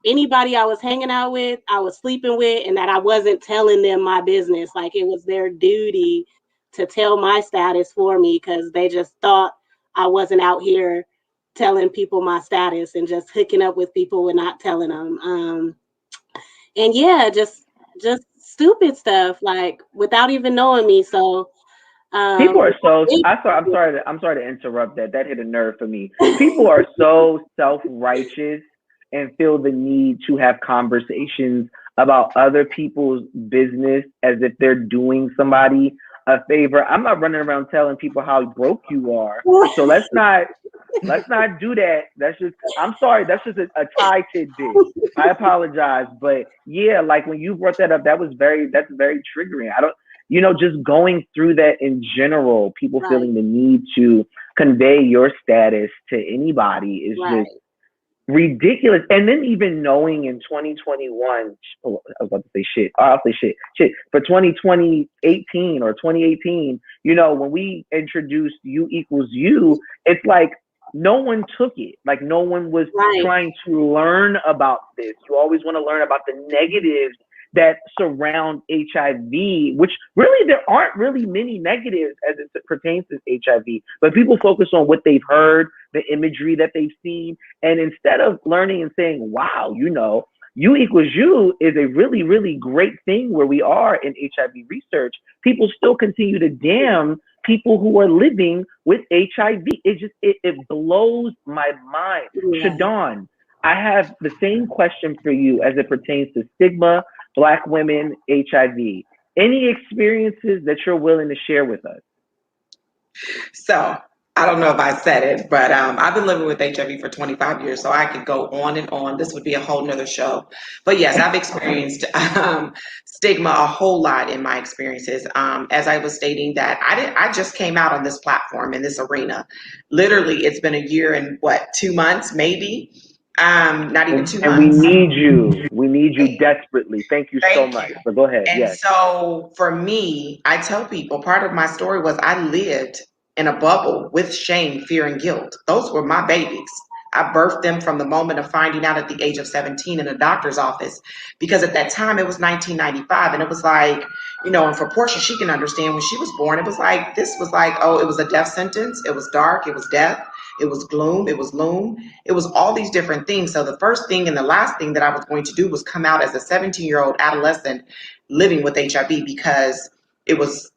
anybody I was hanging out with, I was sleeping with, and that I wasn't telling them my business. Like, it was their duty to tell my status for me, because they just thought I wasn't out here telling people my status and just hooking up with people and not telling them. And yeah, just stupid stuff, like without even knowing me. So people are so. I'm sorry to interrupt that. That hit a nerve for me. People are so self-righteous and feel the need to have conversations about other people's business as if they're doing somebody a favor. I'm not running around telling people how broke you are. So let's not do that. That's just, I'm sorry, that's just a Thai tidbit. I apologize. But yeah, like when you brought that up, that's very triggering. I don't, you know, just going through that in general, people feeling the need to convey your status to anybody is just ridiculous. And then even knowing in 2021, I was about to say shit. I'll say shit. For 2018 or 2018, you know, when we introduced U equals U, it's like no one took it. Like no one was trying to learn about this. You always want to learn about the negatives that surround HIV, which really there aren't really many negatives as it pertains to HIV, but people focus on what they've heard, the imagery that they've seen, and instead of learning and saying, wow, you know, U equals U is a really, really great thing where we are in HIV research, people still continue to damn people who are living with HIV. It blows my mind. Shadon, I have the same question for you as it pertains to stigma, Black women, HIV. Any experiences that you're willing to share with us? So I don't know if I said it, but I've been living with HIV for 25 years, so I could go on and on. This would be a whole nother show. But yes, I've experienced stigma a whole lot in my experiences. As I was stating that I just came out on this platform in this arena. Literally, it's been a year and 2 months, maybe. Not even 2 months. And we need you. We need you desperately. Thank you so much. But go ahead. And Yes. so for me, I tell people part of my story was I lived in a bubble with shame, fear, and guilt. Those were my babies. I birthed them from the moment of finding out at the age of 17 in a doctor's office, because at that time it was 1995, and it was like, and for Portia, she can understand when she was born, it was like, oh, it was a death sentence. It was dark. It was death. It was gloom. It was loom. It was all these different things. So the first thing and the last thing that I was going to do was come out as a 17-year-old adolescent living with HIV, because it was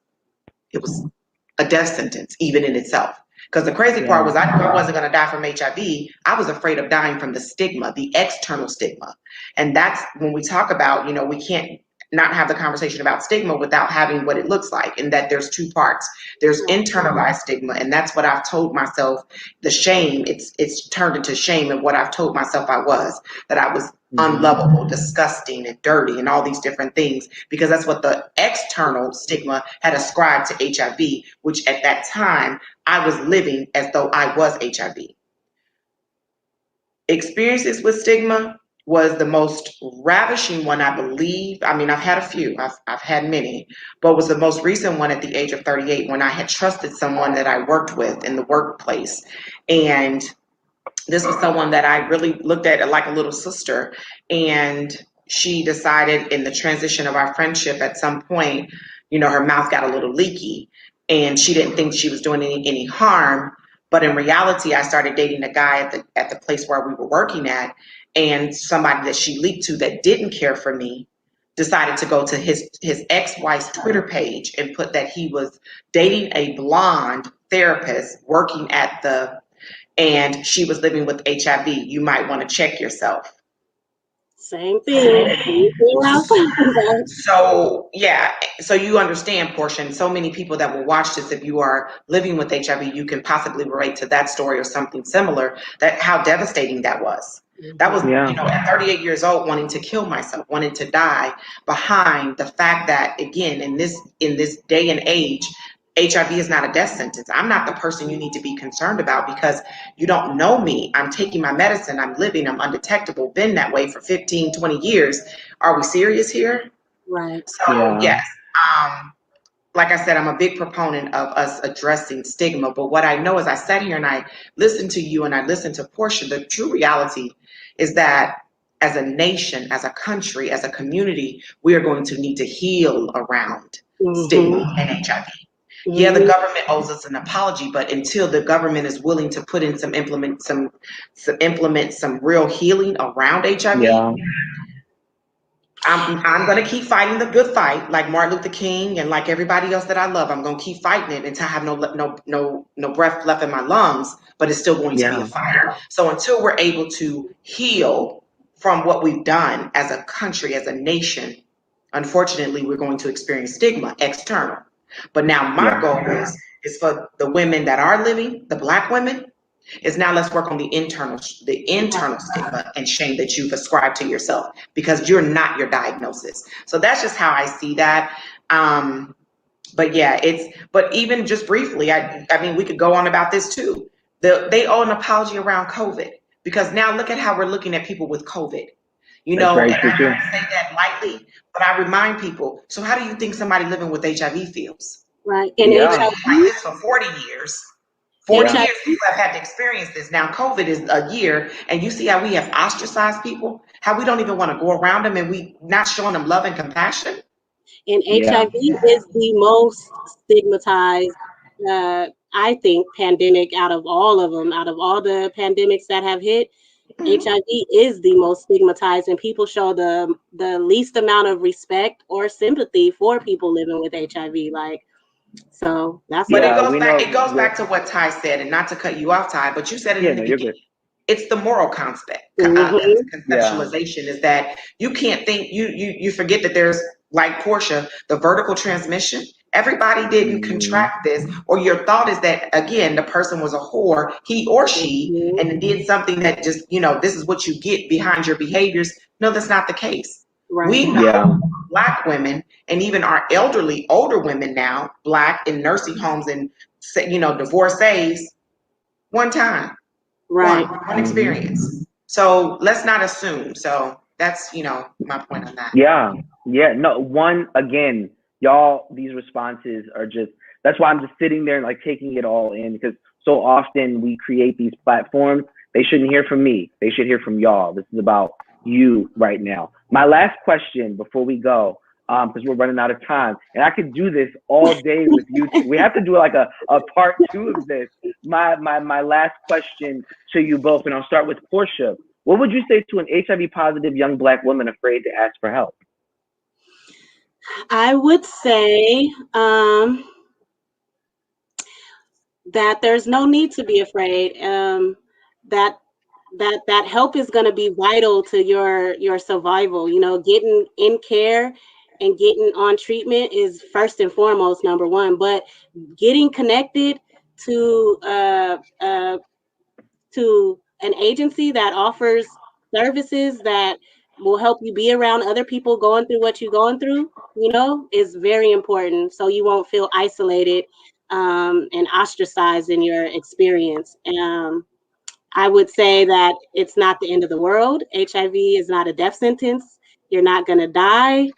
a death sentence even in itself. Because the crazy part was I knew I wasn't going to die from HIV. I was afraid of dying from the stigma, the external stigma. And that's when we talk about, we can't not have the conversation about stigma without having what it looks like, and that there's two parts. There's internalized stigma, and that's what I've told myself, the shame, it's turned into shame, and what I've told myself I was, that I was unlovable, disgusting, and dirty, and all these different things, because that's what the external stigma had ascribed to HIV, which at that time I was living as though I was HIV. Experiences with stigma was the most ravishing one, I believe. I mean, I've had a few, I've had many, but was the most recent one at the age of 38, when I had trusted someone that I worked with in the workplace. And this was someone that I really looked at like a little sister. And she decided in the transition of our friendship at some point, her mouth got a little leaky, and she didn't think she was doing any harm. But in reality, I started dating a guy at the place where we were working at, and somebody that she leaked to that didn't care for me decided to go to his ex-wife's Twitter page and put that he was dating a blonde therapist working and she was living with HIV. You might want to check yourself. Same thing. So yeah, so you understand, Portia, so many people that will watch this, if you are living with HIV, you can possibly relate to that story or something similar, that how devastating that was. That was, at 38 years old, wanting to kill myself, wanting to die, behind the fact that, again, in this day and age, HIV is not a death sentence. I'm not the person you need to be concerned about, because you don't know me. I'm taking my medicine. I'm living. I'm undetectable. Been that way for 15, 20 years. Are we serious here? Right. So, yes. Like I said, I'm a big proponent of us addressing stigma. But what I know is I sat here and I listened to you and I listened to Portia. The true reality is that as a nation, as a country, as a community, we are going to need to heal around stigma and HIV. Yeah, the government owes us an apology, but until the government is willing to put in implement some real healing around HIV, I'm going to keep fighting the good fight, like Martin Luther King and like everybody else that I love. I'm going to keep fighting it until I have no breath left in my lungs, but it's still going to be a fight. So until we're able to heal from what we've done as a country, as a nation, unfortunately, we're going to experience stigma external. But now my goal is for the women that are living, the Black women, is now let's work on the internal stigma and shame that you've ascribed to yourself, because you're not your diagnosis. So that's just how I see that. But yeah, but even just briefly, I mean, we could go on about this too. They owe an apology around COVID, because now look at how we're looking at people with COVID. And I don't say that lightly, but I remind people, so how do you think somebody living with HIV feels? Right. And HIV like this for 40 years. 40 years people have had to experience this. Now COVID is a year, and you see how we have ostracized people, how we don't even want to go around them, and we not showing them love and compassion. And HIV is the most stigmatized, I think, pandemic out of all of them, out of all the pandemics that have hit. HIV is the most stigmatized, and people show the least amount of respect or sympathy for people living with HIV. So that's but it goes back to what Ty said, and not to cut you off, Ty, but you said it in the beginning. It's the moral concept. Conceptualization is that you can't think, you forget that there's, like Portia, the vertical transmission Everybody didn't contract this, or your thought is that, again, the person was a whore, he or she, and did something that just, this is what you get behind your behaviors. No, that's not the case. Right. We know Black women, and even our elderly, older women now, Black in nursing homes and, divorcees, one time. Right. One experience. So let's not assume. So that's, my point on that. Yeah. No, again, y'all, these responses are just, that's why I'm just sitting there and like taking it all in, because so often we create these platforms. They shouldn't hear from me. They should hear from y'all. This is about you right now. My last question before we go, because we're running out of time, and I could do this all day with you. We have to do like a part 2 of this. My last question to you both, and I'll start with Portia. What would you say to an HIV positive young Black woman afraid to ask for help? I would say that there's no need to be afraid. That help is going to be vital to your survival. Getting in care and getting on treatment is first and foremost number one. But getting connected to an agency that offers services that will help you be around other people going through what you're going through, is very important. So you won't feel isolated and ostracized in your experience. I would say that it's not the end of the world. HIV is not a death sentence. You're not going to die.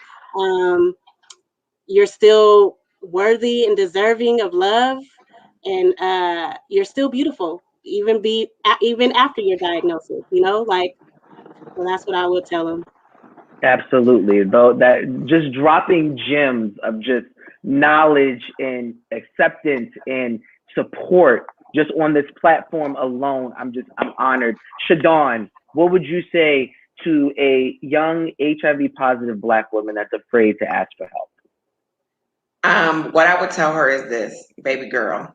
You're still worthy and deserving of love, and you're still beautiful, even after your diagnosis. So that's what I would tell them. Absolutely, though, that just dropping gems of just knowledge and acceptance and support just on this platform alone. I'm honored. Shadon, what would you say to a young HIV positive Black woman that's afraid to ask for help? What I would tell her is this, baby girl,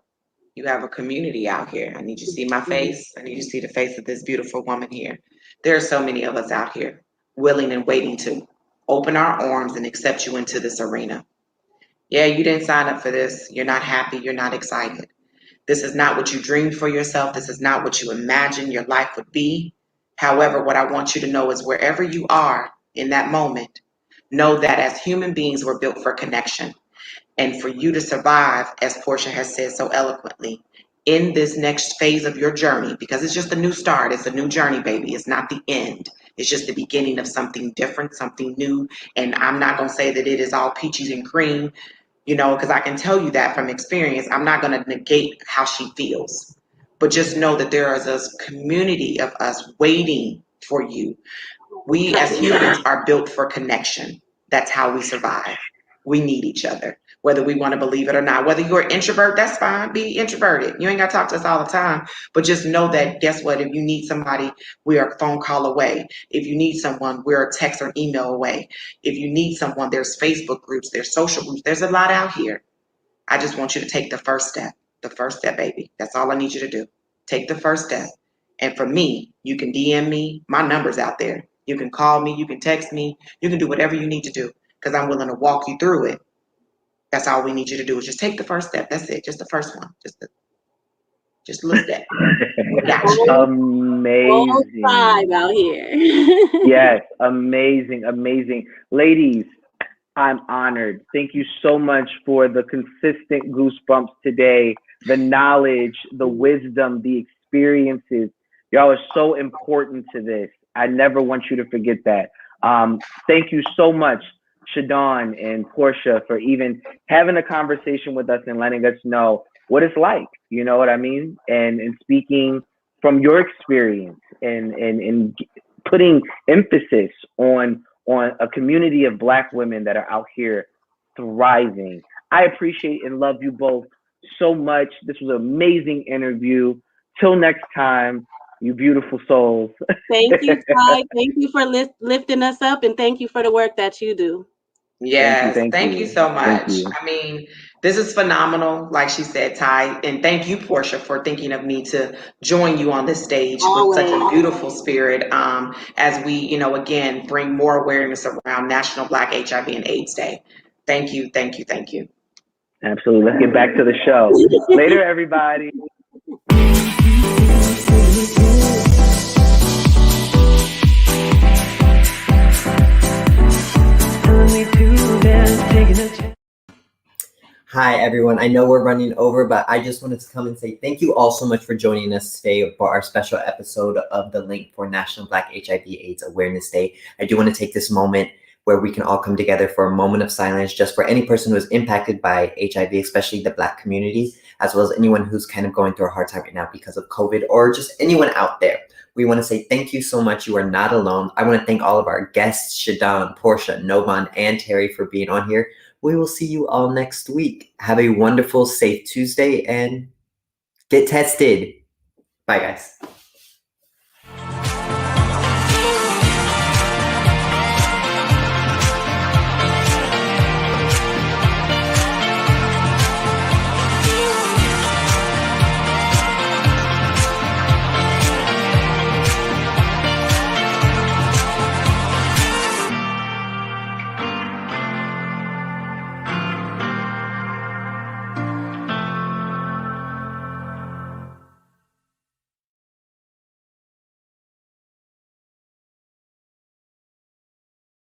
you have a community out here. I need you to see my face. I need you to see the face of this beautiful woman here. There are so many of us out here willing and waiting to open our arms and accept you into this arena. Yeah, you didn't sign up for this. You're not happy. You're not excited. This is not what you dreamed for yourself. This is not what you imagined your life would be. However, what I want you to know is wherever you are in that moment, know that as human beings, we're built for connection. And for you to survive, as Portia has said so eloquently, in this next phase of your journey, because it's just a new start. It's a new journey, baby. It's not the end. It's just the beginning of something different, something new. And I'm not going to say that it is all peaches and cream, because I can tell you that from experience. I'm not going to negate how she feels. But just know that there is a community of us waiting for you. We as humans are built for connection. That's how we survive. We need each other, whether we want to believe it or not. Whether you're an introvert, that's fine. Be introverted. You ain't got to talk to us all the time. But just know that, guess what? If you need somebody, we are a phone call away. If you need someone, we're a text or email away. If you need someone, there's Facebook groups, there's social groups. There's a lot out here. I just want you to take the first step. The first step, baby. That's all I need you to do. Take the first step. And for me, you can DM me. My number's out there. You can call me. You can text me. You can do whatever you need to do, because I'm willing to walk you through it. That's all we need you to do, is just take the first step. That's it. Just the first one. Just a little step. Amazing. Out here. Yes, amazing. Ladies, I'm honored. Thank you so much for the consistent goosebumps today, the knowledge, the wisdom, the experiences. Y'all are so important to this. I never want you to forget that. Thank you so much, Shadon and Portia, for even having a conversation with us and letting us know what it's like, you know what I mean? And speaking from your experience and putting emphasis on a community of Black women that are out here thriving. I appreciate and love you both so much. This was an amazing interview. Till next time, you beautiful souls. Thank you, Ty. Thank you for lifting us up, and thank you for the work that you do. Yes, Thank you so much. Thank you. I mean, this is phenomenal, like she said, Ty. And thank you, Portia, for thinking of me to join you on this stage with such a beautiful spirit, as we, again, bring more awareness around National Black HIV and AIDS Day. Thank you. Absolutely. Let's get back to the show. Later, everybody. Hi, everyone. I know we're running over, but I just wanted to come and say thank you all so much for joining us today for our special episode of The Link for National Black HIV/AIDS Awareness Day. I do want to take this moment where we can all come together for a moment of silence just for any person who is impacted by HIV, especially the Black community, as well as anyone who's kind of going through a hard time right now because of COVID, or just anyone out there. We want to say thank you so much. You are not alone. I want to thank all of our guests, Shadon, Portia, Novan, and Terry, for being on here. We will see you all next week. Have a wonderful, safe Tuesday and get tested. Bye, guys.